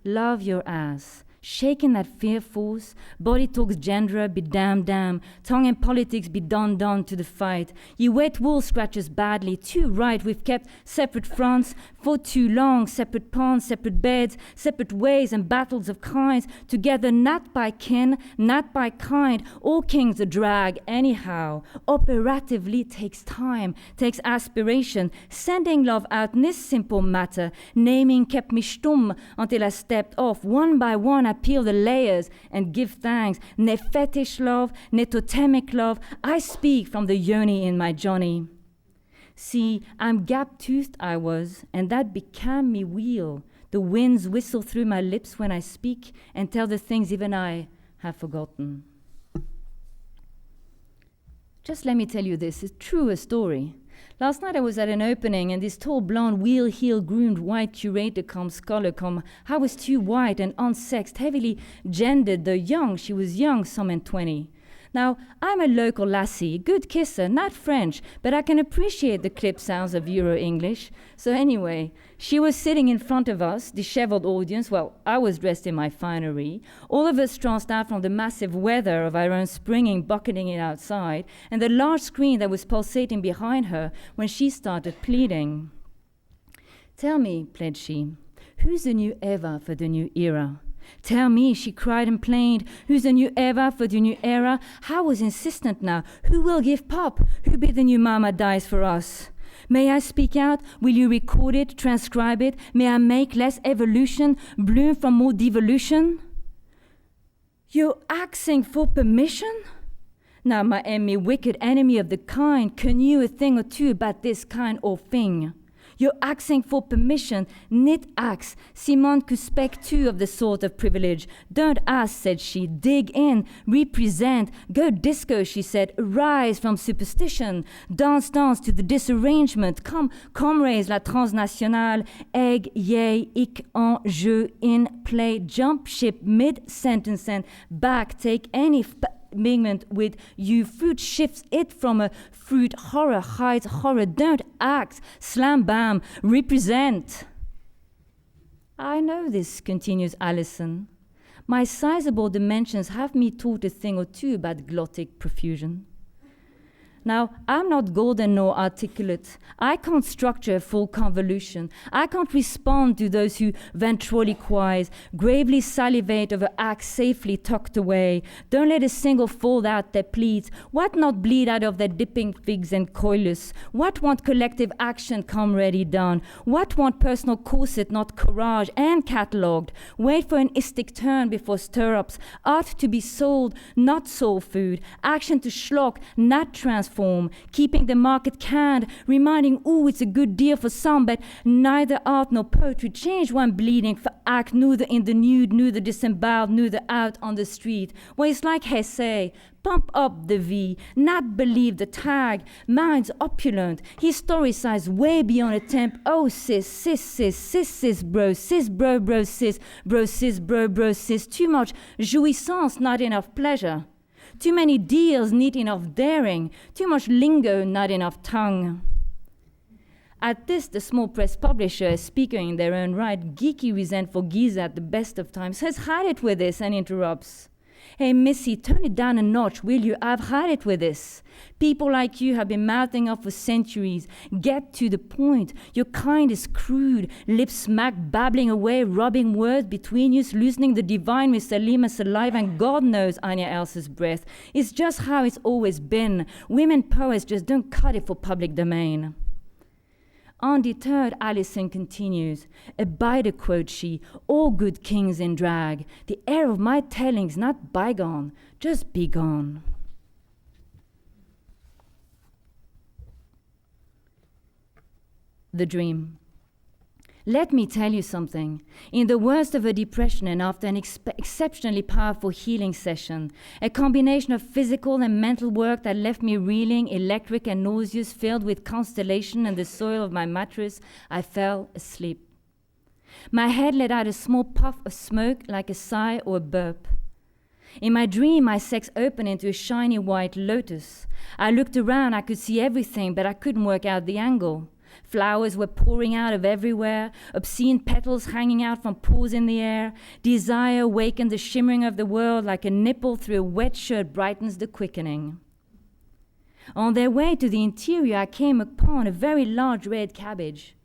Love your ass. Shaking that fear force. Body talks gender, be damn. Tongue and politics, be done to the fight. You wet wool scratches badly. Too right, we've kept separate fronts for too long. Separate ponds, separate beds, separate ways and battles of kinds. Together, not by kin, not by kind. All kings a drag, anyhow. Operatively takes time, takes aspiration. Sending love out in this simple matter. Naming kept me stumm until I stepped off. One by one, I peel the layers and give thanks. Ne fetish love, ne totemic love. I speak from the yoni in my Johnny. See, I'm gap-toothed I was, and that became me wheel. The winds whistle through my lips when I speak and tell the things even I have forgotten. Just let me tell you this, it's true a story. Last night I was at an opening and this tall, blonde, wheel-heel, groomed, white curator come scholar come. I was too white and unsexed, heavily gendered, though young. She was young, some and 20. Now, I'm a local lassie, good kisser, not French, but I can appreciate the clip sounds of Euro-English. So anyway, she was sitting in front of us, disheveled audience. Well, I was dressed in my finery. All of us trounced out from the massive weather of our own springing, bucketing it outside, and the large screen that was pulsating behind her when she started pleading. Tell me, pled she, who's the new Eva for the new era? Tell me, she cried and plained, who's the new Eva for the new era? I was insistent now. Who will give pop? Who be the new mama dies for us? May I speak out? Will you record it, transcribe it? May I make less evolution, bloom from more devolution? You're asking for permission? Now, my enemy, wicked enemy of the kind, can you a thing or two about this kind of thing? You're asking for permission, nit ax, Simone could speak too of the sort of privilege. Don't ask, said she, dig in, represent, go disco, she said, arise from superstition, dance, dance to the disarrangement, come, comrades, la transnationale, egg, yay, ik, en, jeu, in, play, jump ship, mid-sentence and back, take any pigment with you. Fruit shifts it from a fruit. Horror hides horror. Don't act. Slam bam. Represent. I know this, continues Alison. My sizable dimensions have me taught a thing or two about glottic profusion. Now, I'm not golden nor articulate. I can't structure a full convolution. I can't respond to those who ventriloquize, gravely salivate over acts safely tucked away. Don't let a single fall out their pleats. What not bleed out of their dipping figs and coilus? What want collective action come ready done? What want personal corset, not courage and catalogued? Wait for an istic turn before stirrups. Art to be sold, not soul food. Action to schlock, not transform. Keeping the market canned, reminding, ooh, it's a good deal for some, but neither art nor poetry change one bleeding for act, neither in the nude, neither disemboweled, neither out on the street. Well, it's like Hesse, pump up the V, not believe the tag, mind's opulent, historicize way beyond a temp. Oh, cis, bro, cis, bro, cis, bro, cis, too much jouissance, not enough pleasure. Too many deals, not enough daring. Too much lingo, not enough tongue. At this, the small press publisher, a speaker in their own right, geeky resentful geezer at the best of times, says, hide it with this, and interrupts. Hey, missy, turn it down a notch, will you? I've had it with this. People like you have been mouthing off for centuries. Get to the point. Your kind is crude, lips smack, babbling away, rubbing words between you, loosening the divine with Salima's saliva, and God knows Anya Elsa's breath. It's just how it's always been. Women poets just don't cut it for public domain. Undeterred, Alison continues. Abide, quote she, all good kings in drag. The air of my telling's not bygone, just be gone. The dream. Let me tell you something. In the worst of a depression and after an exceptionally powerful healing session, a combination of physical and mental work that left me reeling, electric and nauseous, filled with constellation and the soil of my mattress, I fell asleep. My head let out a small puff of smoke like a sigh or a burp. In my dream, my sex opened into a shiny white lotus. I looked around, I could see everything, but I couldn't work out the angle. Flowers were pouring out of everywhere, obscene petals hanging out from pores in the air. Desire awakened the shimmering of the world like a nipple through a wet shirt brightens the quickening. On their way to the interior, I came upon a very large red cabbage.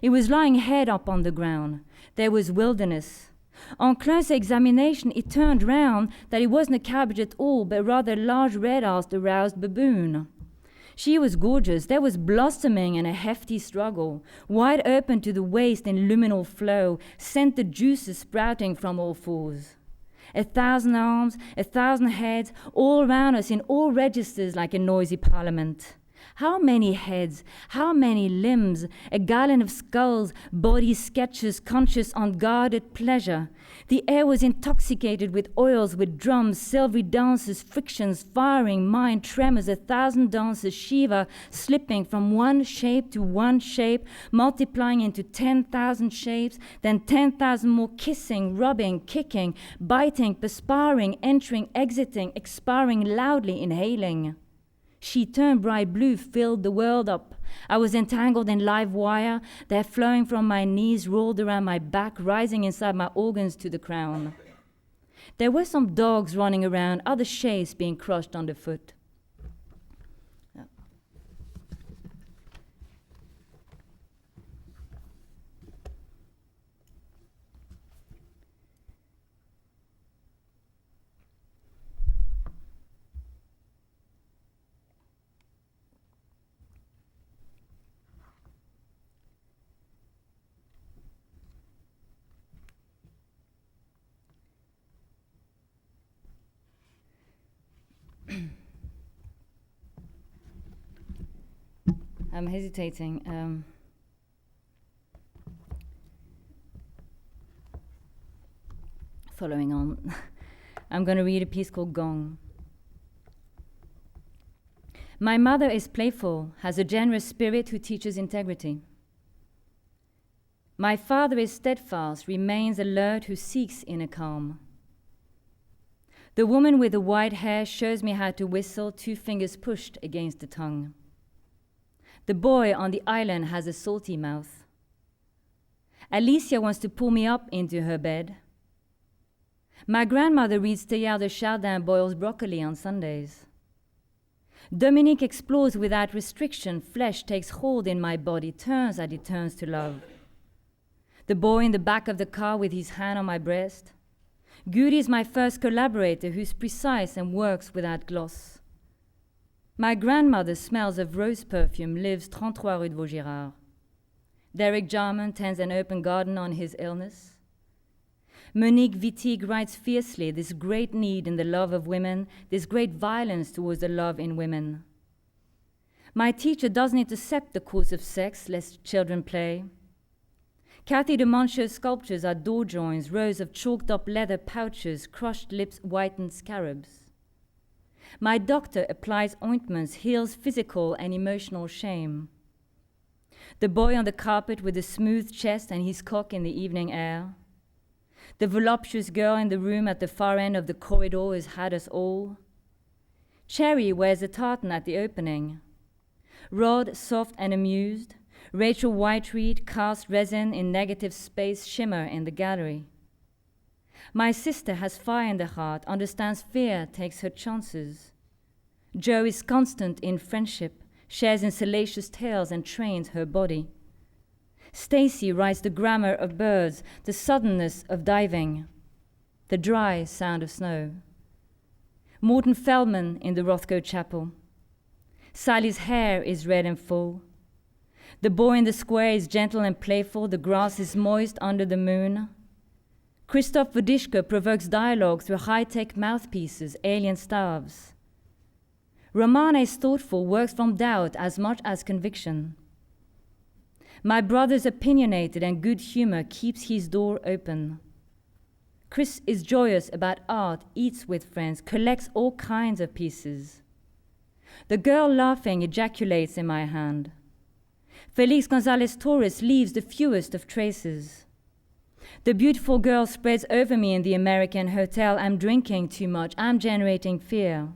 It was lying head up on the ground. There was wilderness. On closer examination, it turned round that it wasn't a cabbage at all, but rather a large red-arsed aroused baboon. She was gorgeous. There was blossoming and a hefty struggle, wide open to the waist in luminal flow, scented juices sprouting from all fours. 1,000 arms, 1,000 heads, all round us in all registers like a noisy parliament. How many heads, how many limbs, a gallon of skulls, body sketches, conscious unguarded pleasure. The air was intoxicated with oils, with drums, silvery dances, frictions, firing, mind tremors, 1,000 dances, Shiva slipping from one shape to one shape, multiplying into 10,000 shapes, then 10,000 more kissing, rubbing, kicking, biting, perspiring, entering, exiting, expiring, loudly inhaling. She turned bright blue, filled the world up. I was entangled in live wire, there flowing from my knees, rolled around my back, rising inside my organs to the crown. There were some dogs running around, other shapes being crushed underfoot. I'm hesitating. Following on, I'm going to read a piece called Gong. My mother is playful, has a generous spirit who teaches integrity. My father is steadfast, remains alert, who seeks inner calm. The woman with the white hair shows me how to whistle, 2 fingers pushed against the tongue. The boy on the island has a salty mouth. Alicia wants to pull me up into her bed. My grandmother reads Teilhard de Chardin boils broccoli on Sundays. Dominique explores without restriction. Flesh takes hold in my body, turns as it turns to love. The boy in the back of the car with his hand on my breast. Guri is my first collaborator who's precise and works without gloss. My grandmother smells of rose perfume, lives 33 Rue de Vaugirard. Derek Jarman tends an open garden on his illness. Monique Wittig writes fiercely this great need in the love of women, this great violence towards the love in women. My teacher doesn't intercept the course of sex lest children play. Cathy de Moncho's sculptures are door joins, rows of chalked up leather pouches, crushed lips, whitened scarabs. My doctor applies ointments, heals physical and emotional shame. The boy on the carpet with the smooth chest and his cock in the evening air. The voluptuous girl in the room at the far end of the corridor has had us all. Cherry wears a tartan at the opening. Rod, soft and amused. Rachel Whiteread cast resin in negative space shimmer in the gallery. My sister has fire in the heart, understands fear, takes her chances. Jo is constant in friendship, shares in salacious tales and trains her body. Stacy writes the grammar of birds, the suddenness of diving, the dry sound of snow. Morton Feldman in the Rothko Chapel. Sally's hair is red and full. The boy in the square is gentle and playful, the grass is moist under the moon. Christoph Vodishko provokes dialogue through high-tech mouthpieces, alien staves. Romana is thoughtful, works from doubt as much as conviction. My brother's opinionated and good humor keeps his door open. Chris is joyous about art, eats with friends, collects all kinds of pieces. The girl laughing ejaculates in my hand. Felix Gonzalez Torres leaves the fewest of traces. The beautiful girl spreads over me in the American hotel. I'm drinking too much. I'm generating fear.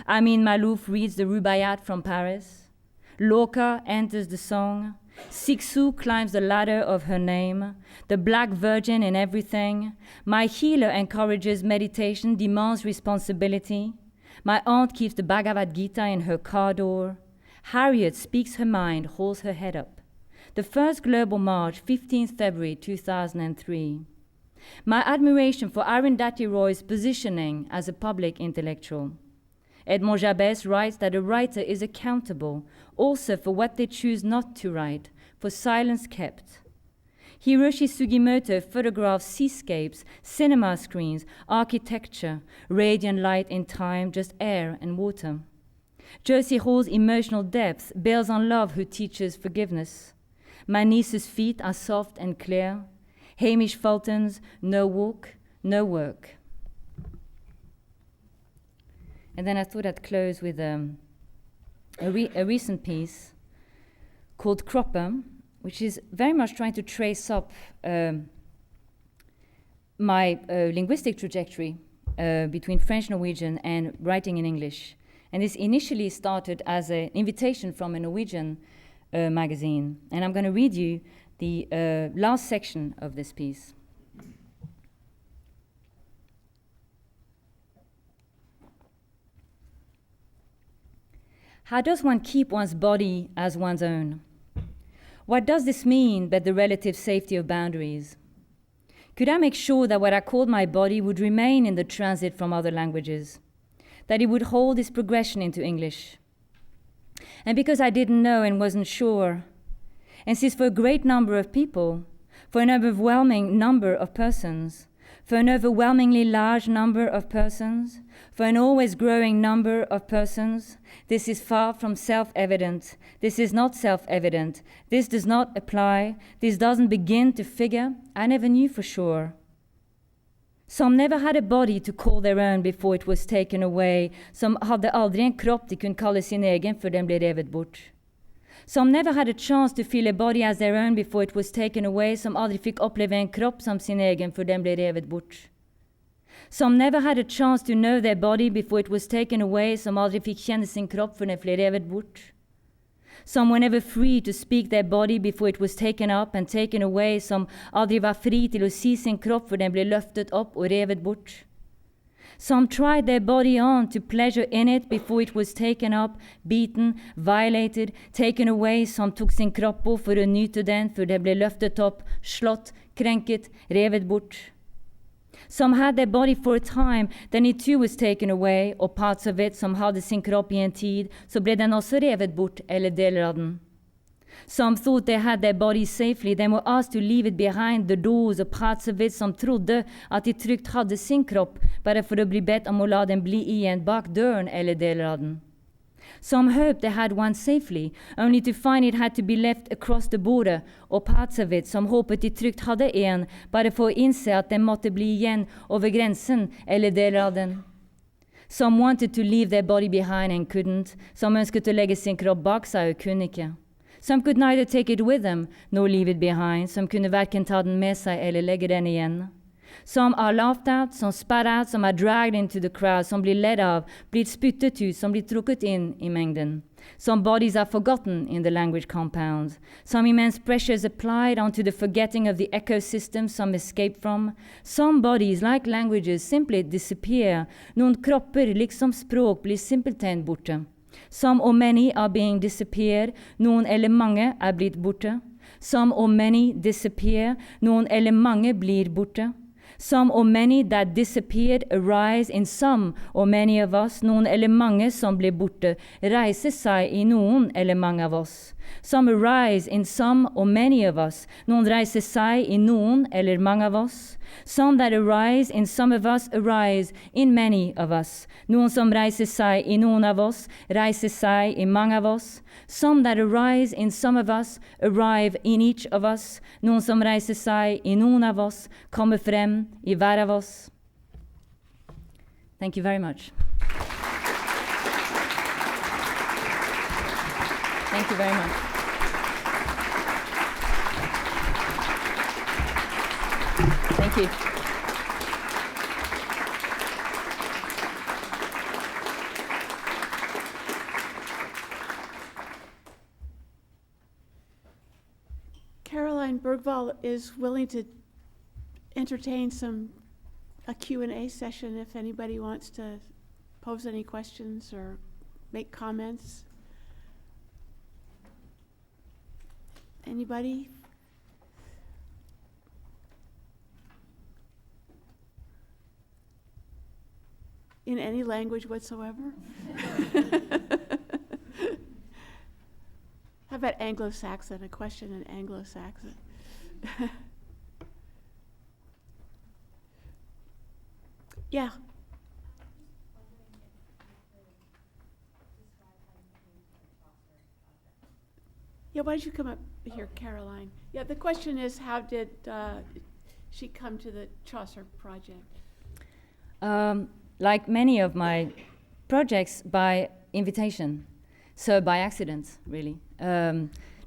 Amin Malouf reads the Rubaiyat from Paris. Lorca enters the song. Sixou climbs the ladder of her name. The black virgin in everything. My healer encourages meditation, demands responsibility. My aunt keeps the Bhagavad Gita in her car door. Harriet speaks her mind, holds her head up. The first global march, 15th February 2003. My admiration for Arundhati Roy's positioning as a public intellectual. Edmond Jabez writes that a writer is accountable also for what they choose not to write, for silence kept. Hiroshi Sugimoto photographs seascapes, cinema screens, architecture, radiant light in time, just air and water. Josie Hall's emotional depth builds on love who teaches forgiveness. My niece's feet are soft and clear. Hamish Fulton's no walk, no work. And then I thought I'd close with a recent piece called Cropper, which is very much trying to trace up my linguistic trajectory between French, Norwegian, and writing in English. And this initially started as an invitation from a Norwegian magazine. And I'm going to read you the last section of this piece. How does one keep one's body as one's own? What does this mean but the relative safety of boundaries? Could I make sure that what I called my body would remain in the transit from other languages? That it would hold its progression into English? And because I didn't know and wasn't sure, and since for a great number of people, for an overwhelming number of persons, for an overwhelmingly large number of persons, for an always growing number of persons, this is far from self-evident. This is not self-evident. This does not apply. This doesn't begin to figure. I never knew for sure. Some never had a body to call their own before it was taken away. Some hadde aldri en kropp de kunne kalle sin egen før den ble revet bort. Some never had a chance to feel a body as their own before it was taken away. Som aldri fikk oppleve en kropp som sin egen før den ble revet bort. Some never had a chance to know their body before it was taken away. Som aldri fikk kjenne sin kropp før den ble revet bort. Some were never free to speak their body before it was taken up and taken away. Som aldri var fri til å si sin kropp før den ble løftet opp og revet bort. Some tried their body on to pleasure in it before it was taken up, beaten, violated, taken away. Some tok sin kropp på for å nyte den før den ble løftet opp, slått, krenket, revet bort. Some had their body for a time, then it too was taken away, og parts of it som hadde sin kropp i en tid, så ble den også revet bort, eller deler av den. Some thought they had their bodies safely, they were asked to leave it behind the doors, og parts of it som trodde at de trygt hadde sin kropp, bare for å bli bedt om å la den bli igjen bak døren, eller deler av den. Some hoped they had one safely, only to find it had to be left across the border, og parts of it som håpet de trygt hadde en, bare for å innse at den måtte bli igjen over grensen, eller deler av den. Some wanted to leave their body behind and couldn't. Some ønsket å legge sin kropp bak seg og kunne ikke. Some could neither take it with them, nor leave it behind. Some kunne hverken ta den med seg eller legge den igjen. Some are laughed at, some spat out, some are dragged into the crowd, some blir ledd av, blir spyttet ut, som blir trukket inn i mengden. Some bodies are forgotten in the language compound. Some immense pressures applied onto the forgetting of the ecosystem some escape from. Some bodies, like languages, simply disappear. Noen kropper, liksom språk, blir simpelthen borte. Some or many are being disappeared. Noen eller mange er blitt borte. Some or many disappear. Noen eller mange blir borte. Some or many that disappeared arise in some or many of us. Noen eller mange som blir borte, reiser seg i noen eller mange av oss. Some arise in some or many of us. Noen reiser seg i noen eller mange av oss. Some that arise in some of us arise in many of us. Noen som reiser seg i noen av oss, reiser seg i mange av oss. Some that arise in some of us arrive in each of us. Noen som reiser seg i noen av oss, kommer frem i hver av oss. Thank you very much. Thank you very much. Thank you. Caroline Bergvall is willing to entertain a Q&A session if anybody wants to pose any questions or make comments. Anybody? In any language whatsoever? How about Anglo-Saxon? A question in Anglo-Saxon. Yeah. Yeah, why don't you come up here, Caroline? Yeah, the question is, how did she come to the Chaucer project? Like many of my projects, by invitation, so by accident, really.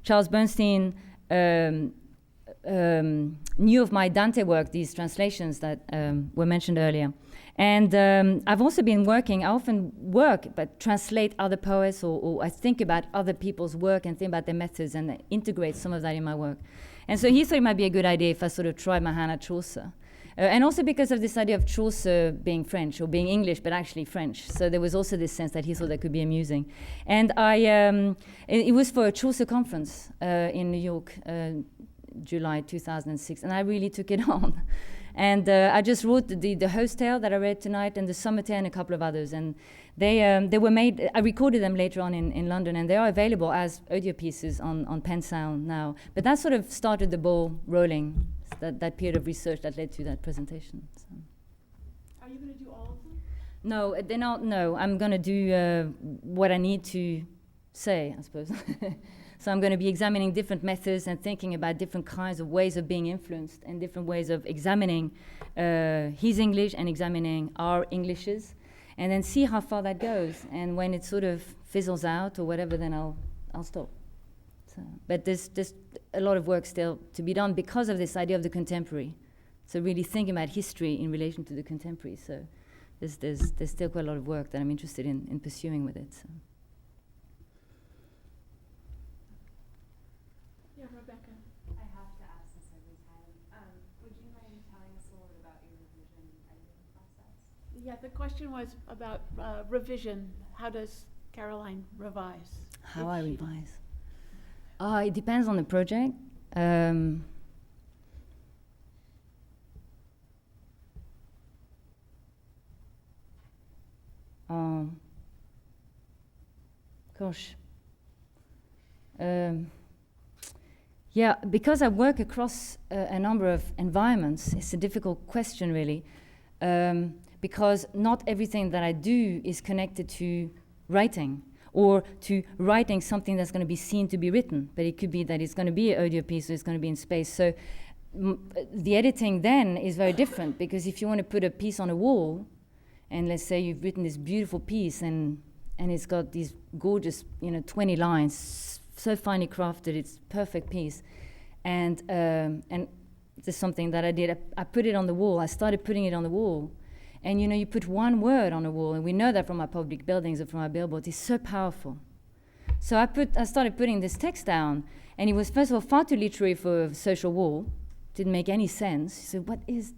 Charles Bernstein knew of my Dante work, these translations that were mentioned earlier. And I've also been working, I often work, but translate other poets, or I think about other people's work and think about their methods and integrate some of that in my work. And so he thought it might be a good idea if I sort of tried my hand at Chaucer. And also because of this idea of Chaucer being French, or being English, but actually French. So there was also this sense that he thought that could be amusing. And it was for a Chaucer conference in New York, July 2006, and I really took it on. And I just wrote the host tale that I read tonight, and the summer tale, and a couple of others. And they were made, I recorded them later on in London, and they are available as audio pieces on Pen Sound now. But that sort of started the ball rolling. that period of research that led to that presentation. So. Are you going to do all of them? No, they're not. No, I'm going to do what I need to say, I suppose. So I'm going to be examining different methods and thinking about different kinds of ways of being influenced and different ways of examining his English and examining our Englishes, and then see how far that goes. And when it sort of fizzles out or whatever, then I'll stop. So, but there's a lot of work still to be done because of this idea of the contemporary. So really thinking about history in relation to the contemporary. So there's still quite a lot of work that I'm interested in pursuing with it. So. Yeah, Rebecca. I have to ask this every time. Would you mind telling us a little bit about your revision editing process? Yeah, the question was about revision. How does Caroline revise? How I revise? It depends on the project. Gosh. Yeah, because I work across a number of environments, it's a difficult question, really, because not everything that I do is connected to writing or to writing something that's going to be seen to be written, but it could be that it's going to be an audio piece or it's going to be in space. So the editing then is very different, because if you want to put a piece on a wall, and let's say you've written this beautiful piece and it's got these gorgeous, 20 lines, so finely crafted, it's perfect piece. And this is something that I did. I put it on the wall. I started putting it on the wall. And you put one word on a wall, and we know that from our public buildings or from our billboards, it's so powerful. So I started putting this text down, and it was first of all far too literary for a social wall. Didn't make any sense. So what is,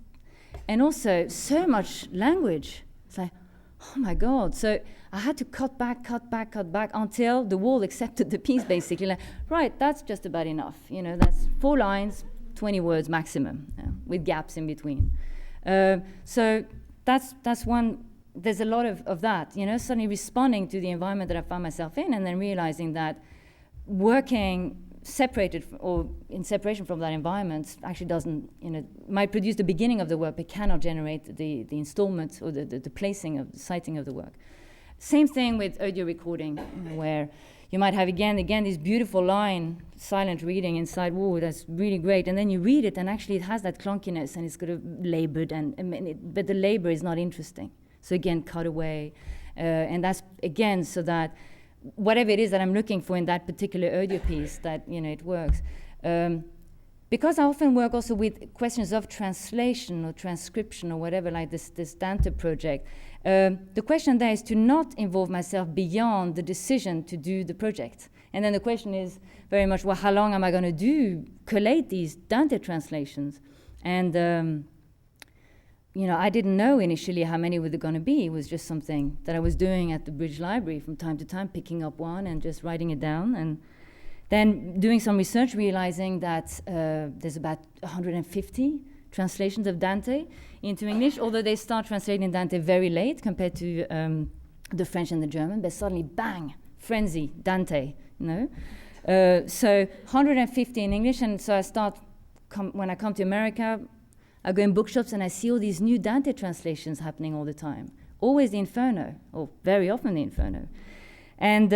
and also so much language. It's like, oh my God. So I had to cut back until the wall accepted the piece, basically. Like, right, that's just about enough. That's 4 lines, 20 words maximum, with gaps in between. So that's one. There's a lot of that, suddenly responding to the environment that I found myself in, and then realizing that working separated or in separation from that environment actually doesn't, might produce the beginning of the work, but cannot generate the installment or the placing of the citing of the work. Same thing with audio recording, where you might have again this beautiful line, silent reading inside, whoa, that's really great, and then you read it and actually it has that clunkiness and it's kind of labored, but the labor is not interesting. So again, cut away, and that's again so that whatever it is that I'm looking for in that particular audio piece, that it works. Because I often work also with questions of translation or transcription or whatever, like this Dante project. The question there is to not involve myself beyond the decision to do the project. And then the question is very much, well, how long am I going to collate these Dante translations? And I didn't know initially how many were there going to be. It was just something that I was doing at the British Library from time to time, picking up one and just writing it down. And then doing some research, realizing that there's about 150 translations of Dante into English, although they start translating Dante very late compared to the French and the German, but suddenly, bang, frenzy, Dante, So 150 in English, and so I start, when I come to America, I go in bookshops and I see all these new Dante translations happening all the time. Always the Inferno, or very often the Inferno. And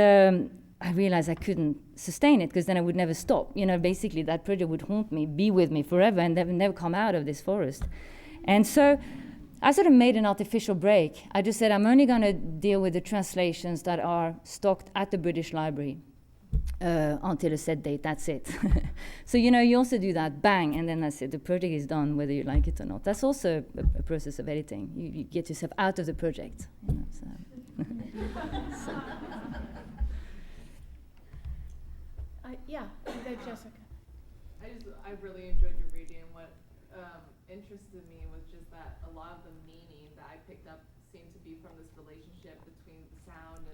I realized I couldn't sustain it, because then I would never stop. Basically that project would haunt me, be with me forever, and never come out of this forest. And so I sort of made an artificial break. I just said, I'm only going to deal with the translations that are stocked at the British Library until a set date, that's it. So, you also do that, bang, and then that's it. The project is done, whether you like it or not. That's also a process of editing. You get yourself out of the project. So. Yeah, and then Jessica. I really enjoyed your reading. What interested me was just that a lot of the meaning that I picked up seemed to be from this relationship between the sound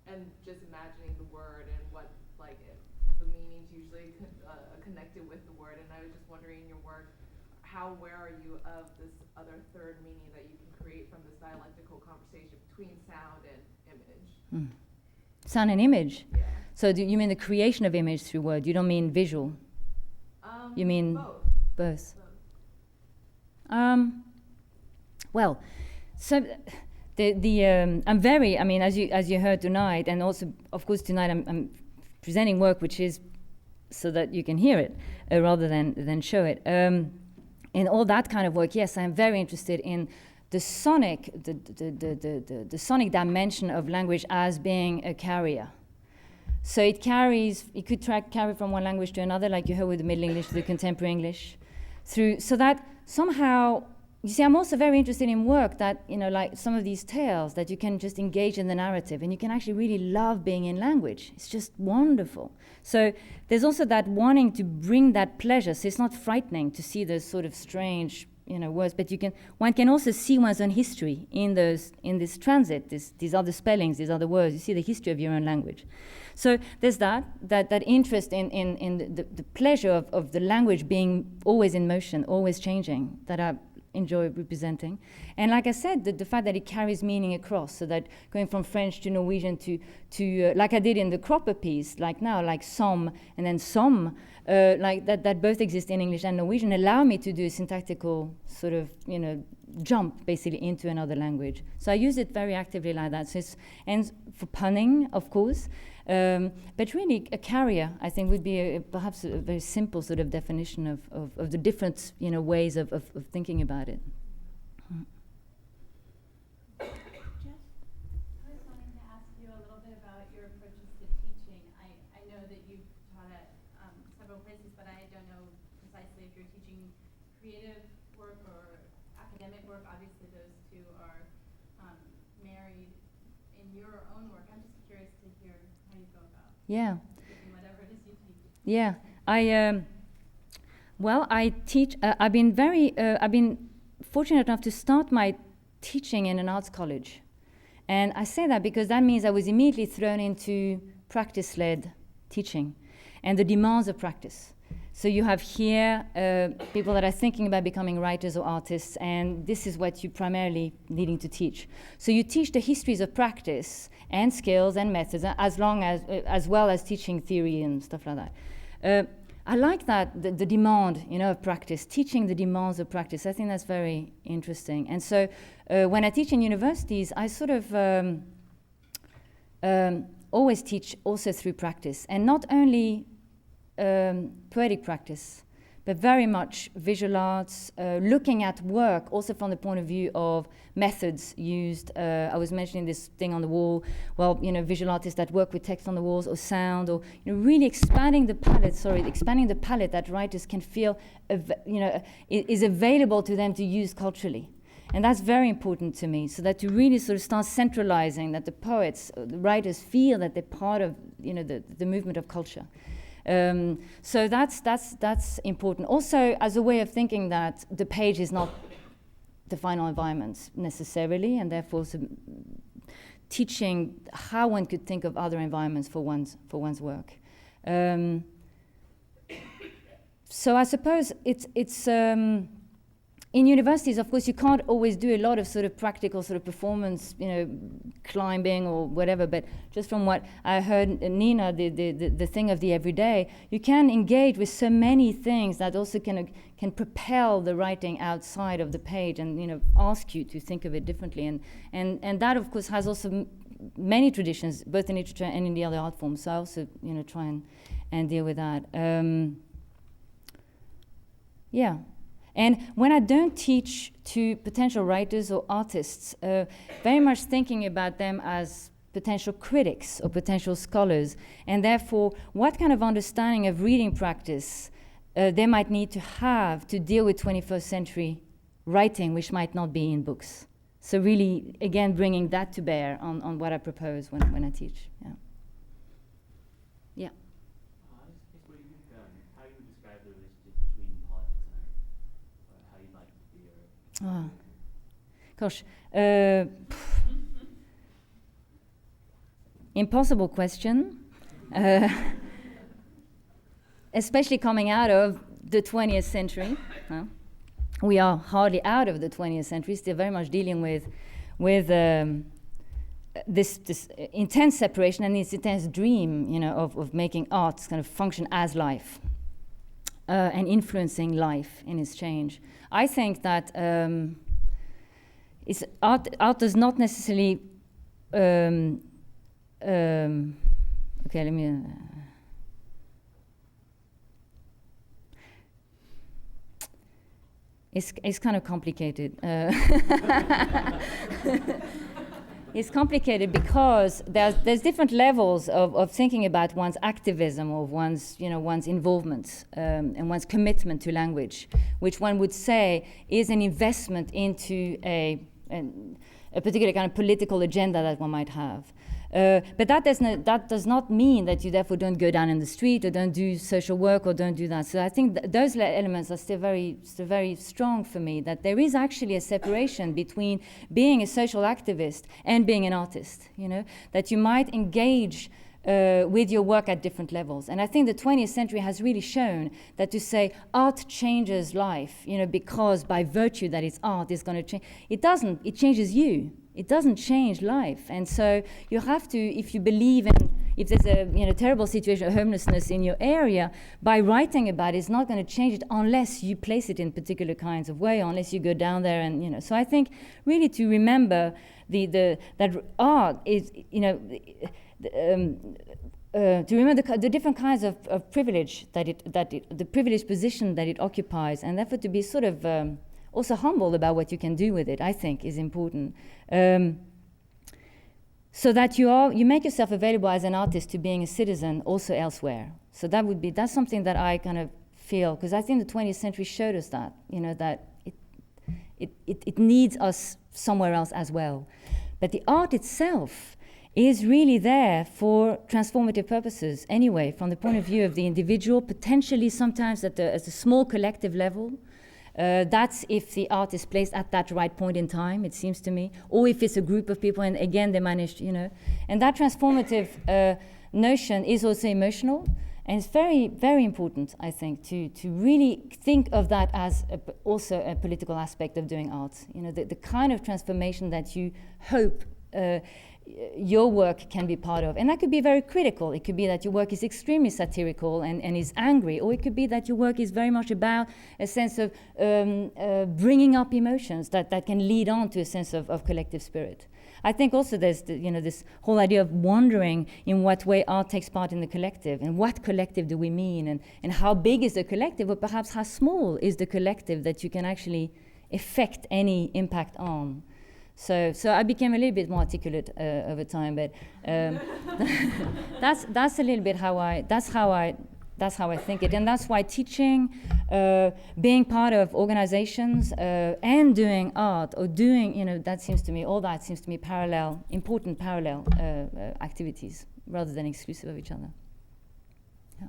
and just imagining the word and what the meanings usually connected with the word. And I was just wondering in your work, how aware are you of this other third meaning that you can create from this dialectical conversation between sound and image? Sound and image? Yeah. So you mean the creation of image through word? You don't mean visual? You mean Both. both? Well, so I'm very. I mean, as you heard tonight, and also of course tonight, I'm presenting work which is so that you can hear it rather than show it. In all that kind of work, yes, I'm very interested in the sonic, the sonic dimension of language as being a carrier. So it could carry from one language to another, like you heard with the Middle English to the Contemporary English, so that somehow, you see, I'm also very interested in work that, like some of these tales that you can just engage in the narrative and you can actually really love being in language. It's just wonderful. So there's also that wanting to bring that pleasure. So it's not frightening to see those sort of strange, words, but one can also see one's own history in this transit, these other spellings, these other words. You see the history of your own language. So there's that interest in the pleasure of the language being always in motion, always changing, that I enjoy representing. And like I said, the fact that it carries meaning across, so that going from French to Norwegian to like I did in the Cropper piece, like now, like some and then some, like that both exist in English and Norwegian, allow me to do a syntactical sort of, jump basically into another language. So I use it very actively like that. So and for punning, of course, but really a carrier, I think, would be perhaps a very simple sort of definition of the different, ways of thinking about it. Jess? I was wanting to ask you a little bit about your approaches to teaching. I know that you've taught at several places, but I don't know precisely if you're teaching creative work or academic work. Obviously, those two are married in your own work. I'm just curious to hear how you go about teaching whatever it is you teach. Yeah, I teach. I've been fortunate enough to start my teaching in an arts college, and I say that because that means I was immediately thrown into practice-led teaching, and the demands of practice. So you have here people that are thinking about becoming writers or artists, and this is what you're primarily needing to teach. So you teach the histories of practice and skills and methods, as well as teaching theory and stuff like that. I like that, the demand, of practice, teaching the demands of practice. I think that's very interesting. And so when I teach in universities, I sort of always teach also through practice, and not only poetic practice, but very much visual arts, looking at work also from the point of view of methods used. I was mentioning this thing on the wall. Well, visual artists that work with text on the walls or sound, or really expanding the palette that writers can feel, is available to them to use culturally. And that's very important to me, so that to really sort of start centralizing, that the poets, the writers feel that they're part of, the movement of culture. So that's important. Also, as a way of thinking that the page is not the final environment necessarily, and therefore teaching how one could think of other environments for one's work. So I suppose it's in universities, of course, you can't always do a lot of sort of practical sort of performance, climbing or whatever, but just from what I heard Nina, the thing of the everyday, you can engage with so many things that also can propel the writing outside of the page and, ask you to think of it differently. And that, of course, has also many traditions, both in literature and in the other art forms. So I also, try and deal with that. Yeah. And when I don't teach to potential writers or artists, very much thinking about them as potential critics or potential scholars, and therefore what kind of understanding of reading practice they might need to have to deal with 21st century writing, which might not be in books. So really, again, bringing that to bear on what I propose when I teach. Yeah. Yeah. How you would describe the relationship between politics and art? How you'd like to be impossible question, especially coming out of the 20th century. We are hardly out of the 20th century, still very much dealing with this intense separation and this intense dream, of making art kind of function as life. and influencing life in its change. I think that art does not necessarily okay, let me it's kind of complicated. It's complicated because there's different levels of thinking about one's activism, or one's involvement and one's commitment to language, which one would say is an investment into a particular kind of political agenda that one might have. But that does not mean that you therefore don't go down in the street, or don't do social work, or don't do that. So I think those elements are still very strong for me, that there is actually a separation between being a social activist and being an artist, that you might engage with your work at different levels. And I think the 20th century has really shown that to say art changes life, because by virtue that it's art is going to change, it doesn't, it changes you. It doesn't change life. And so you have to, if you believe in, if there's a terrible situation of homelessness in your area, by writing about it, it's not going to change it unless you place it in particular kinds of way, unless you go down there and, So I think really to remember that art is, to remember the different kinds of privilege the privileged position that it occupies, and therefore to be sort of also humble about what you can do with it, I think is important. So that you make yourself available as an artist to being a citizen also elsewhere. So that's something that I kind of feel, because I think the 20th century showed us that, that it needs us somewhere else as well. But the art itself is really there for transformative purposes anyway, from the point of view of the individual, potentially sometimes at a small collective level. That's if the art is placed at that right point in time, it seems to me, or if it's a group of people and again they managed, And that transformative notion is also emotional, and it's very, very important, I think, to really think of that as also a political aspect of doing art. The kind of transformation that you hope your work can be part of. And that could be very critical. It could be that your work is extremely satirical and is angry, or it could be that your work is very much about a sense of bringing up emotions that can lead on to a sense of collective spirit. I think also there's this whole idea of wondering in what way art takes part in the collective, and what collective do we mean, and how big is the collective, or perhaps how small is the collective that you can actually effect any impact on. So I became a little bit more articulate over time, but that's a little bit how I think it, and that's why teaching, being part of organizations, and doing art, or doing, that seems to me, all that seems to me important parallel activities rather than exclusive of each other. Yeah.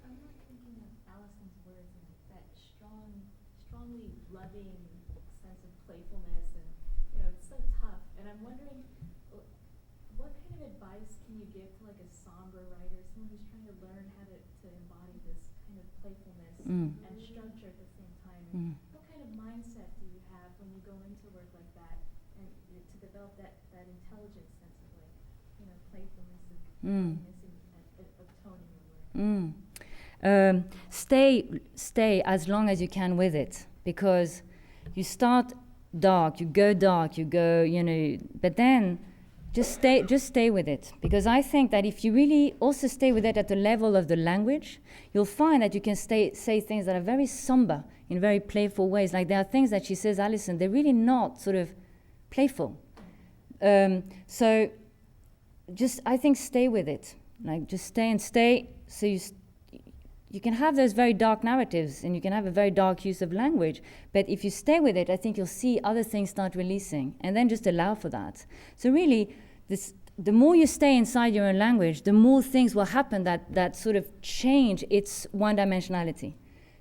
I'm not thinking of Alison's words and that strongly loving sense of playfulness, and it's so tough. And I'm wondering, what kind of advice can you give to like a somber writer, someone who's trying to learn how to embody this kind of playfulness and structure at the same time? What kind of mindset do you have when you go into work like that, and to develop that intelligent sense of like, playfulness and of tone in your work? Stay as long as you can with it, because you start dark, you go, but then just stay with it, because I think that if you really also stay with it at the level of the language, you'll find that you can say things that are very somber in very playful ways. Like there are things that she says, Alison, they're really not sort of playful. So just, I think, stay with it. Like just stay, so you can have those very dark narratives, and you can have a very dark use of language, but if you stay with it, I think you'll see other things start releasing, and then just allow for that. So really, the more you stay inside your own language, the more things will happen that sort of change its one-dimensionality.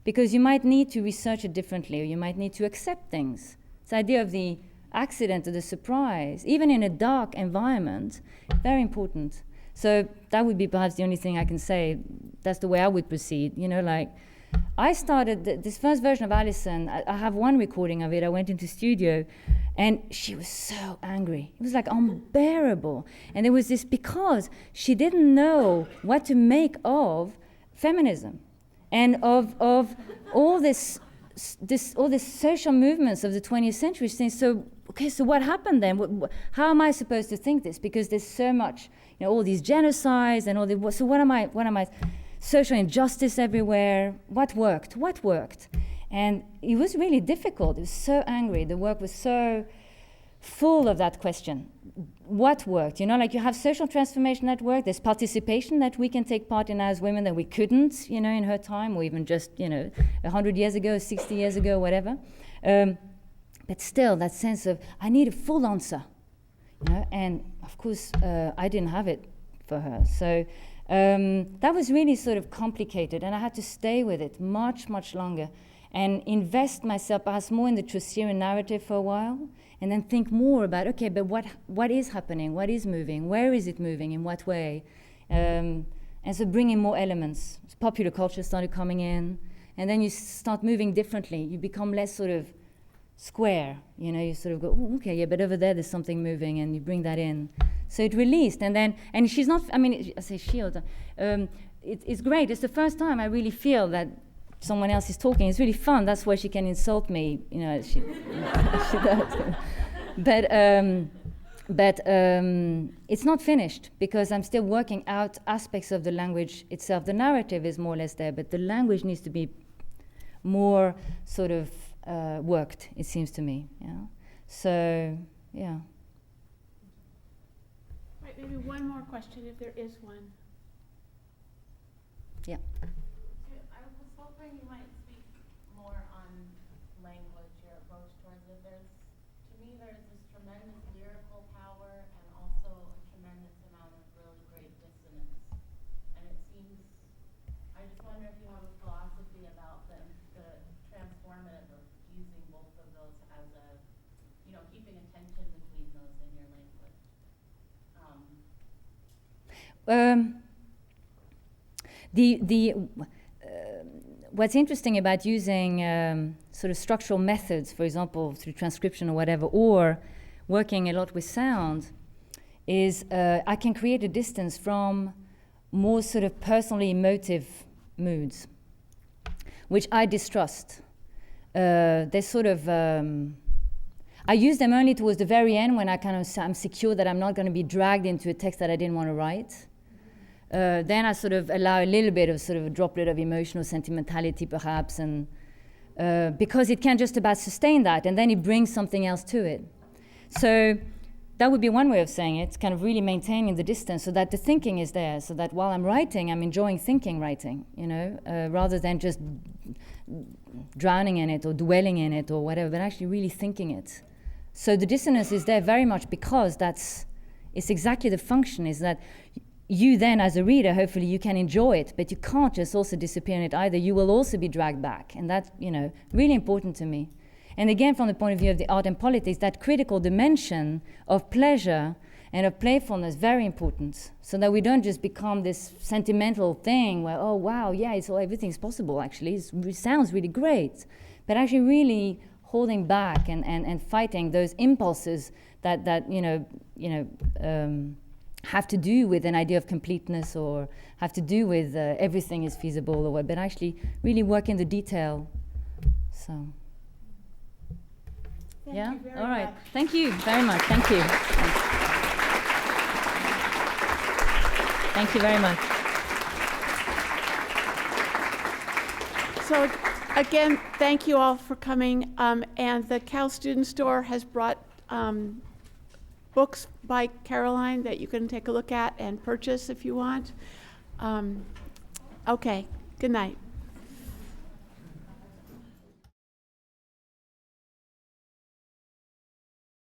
Because you might need to research it differently, or you might need to accept things. This idea of the accident or the surprise, even in a dark environment, very important. So that would be perhaps the only thing I can say. That's the way I would proceed. I started this first version of Alison. I have one recording of it. I went into studio, and she was so angry. It was like unbearable. And there was this, because she didn't know what to make of feminism. and of all this all these social movements of the 20th century, saying, so okay, so what happened then? How am I supposed to think this? Because there's so much, all these genocides and all the, so what am I, social injustice everywhere, what worked? And it was really difficult. It was so angry. The work was so full of that question. What worked? Like you have social transformation at work, there's participation that we can take part in as women that we couldn't, in her time, or even just, 100 years ago, 60 years ago, whatever. But still, that sense of, I need a full answer, and of course, I didn't have it for her. So that was really sort of complicated, and I had to stay with it much, much longer and invest myself perhaps more in the Chaucerian narrative for a while, and then think more about, okay, but what is happening? What is moving? Where is it moving? In what way? And so bringing more elements. Popular culture started coming in, and then you start moving differently. You become less sort of square, you sort of go, oh, okay, yeah, but over there's something moving, and you bring that in. So it released, and she's not, I say she all the time. It's great. It's the first time I really feel that someone else is talking. It's really fun. That's why she can insult me, she does. But it's not finished, because I'm still working out aspects of the language itself. The narrative is more or less there, but the language needs to be more sort of worked, it seems to me. So, yeah. Right, maybe one more question, if there is one. Yeah. I was hoping you might speak more on language, your approach towards it. To me, there's this tremendous lyrical power and also a tremendous amount of really great dissonance. And it seems, I just wonder if you have a philosophy about the transformative of using both of those as a, keeping a tension between those in your language. What's interesting about using sort of structural methods, for example, through transcription or whatever, or working a lot with sound, is I can create a distance from more sort of personally emotive moods, which I distrust. They're sort of, I use them only towards the very end, when I'm secure that I'm not going to be dragged into a text that I didn't want to write. Then I sort of allow a little bit of sort of a droplet of emotional sentimentality, perhaps, and because it can just about sustain that, and then it brings something else to it. So that would be one way of saying it, kind of really maintaining the distance so that the thinking is there, so that while I'm writing, I'm enjoying writing, rather than just drowning in it or dwelling in it or whatever, but actually really thinking it. So the dissonance is there very much because it's exactly the function, is that you then, as a reader, hopefully you can enjoy it, but you can't just also disappear in it either. You will also be dragged back, and that's, really important to me. And again, from the point of view of the art and politics, that critical dimension of pleasure and of playfulness, very important, so that we don't just become this sentimental thing where, oh, wow, yeah, everything's possible, actually. It sounds really great, but actually really holding back and fighting those impulses that have to do with an idea of completeness, or have to do with everything is feasible, or what, but actually really work in the detail. So, Thank yeah, you very all right. much. Thank you very much. Thank you. Thank you very much. So again, thank you all for coming. And the Cal Student Store has brought books by Caroline that you can take a look at and purchase if you want. Okay, good night.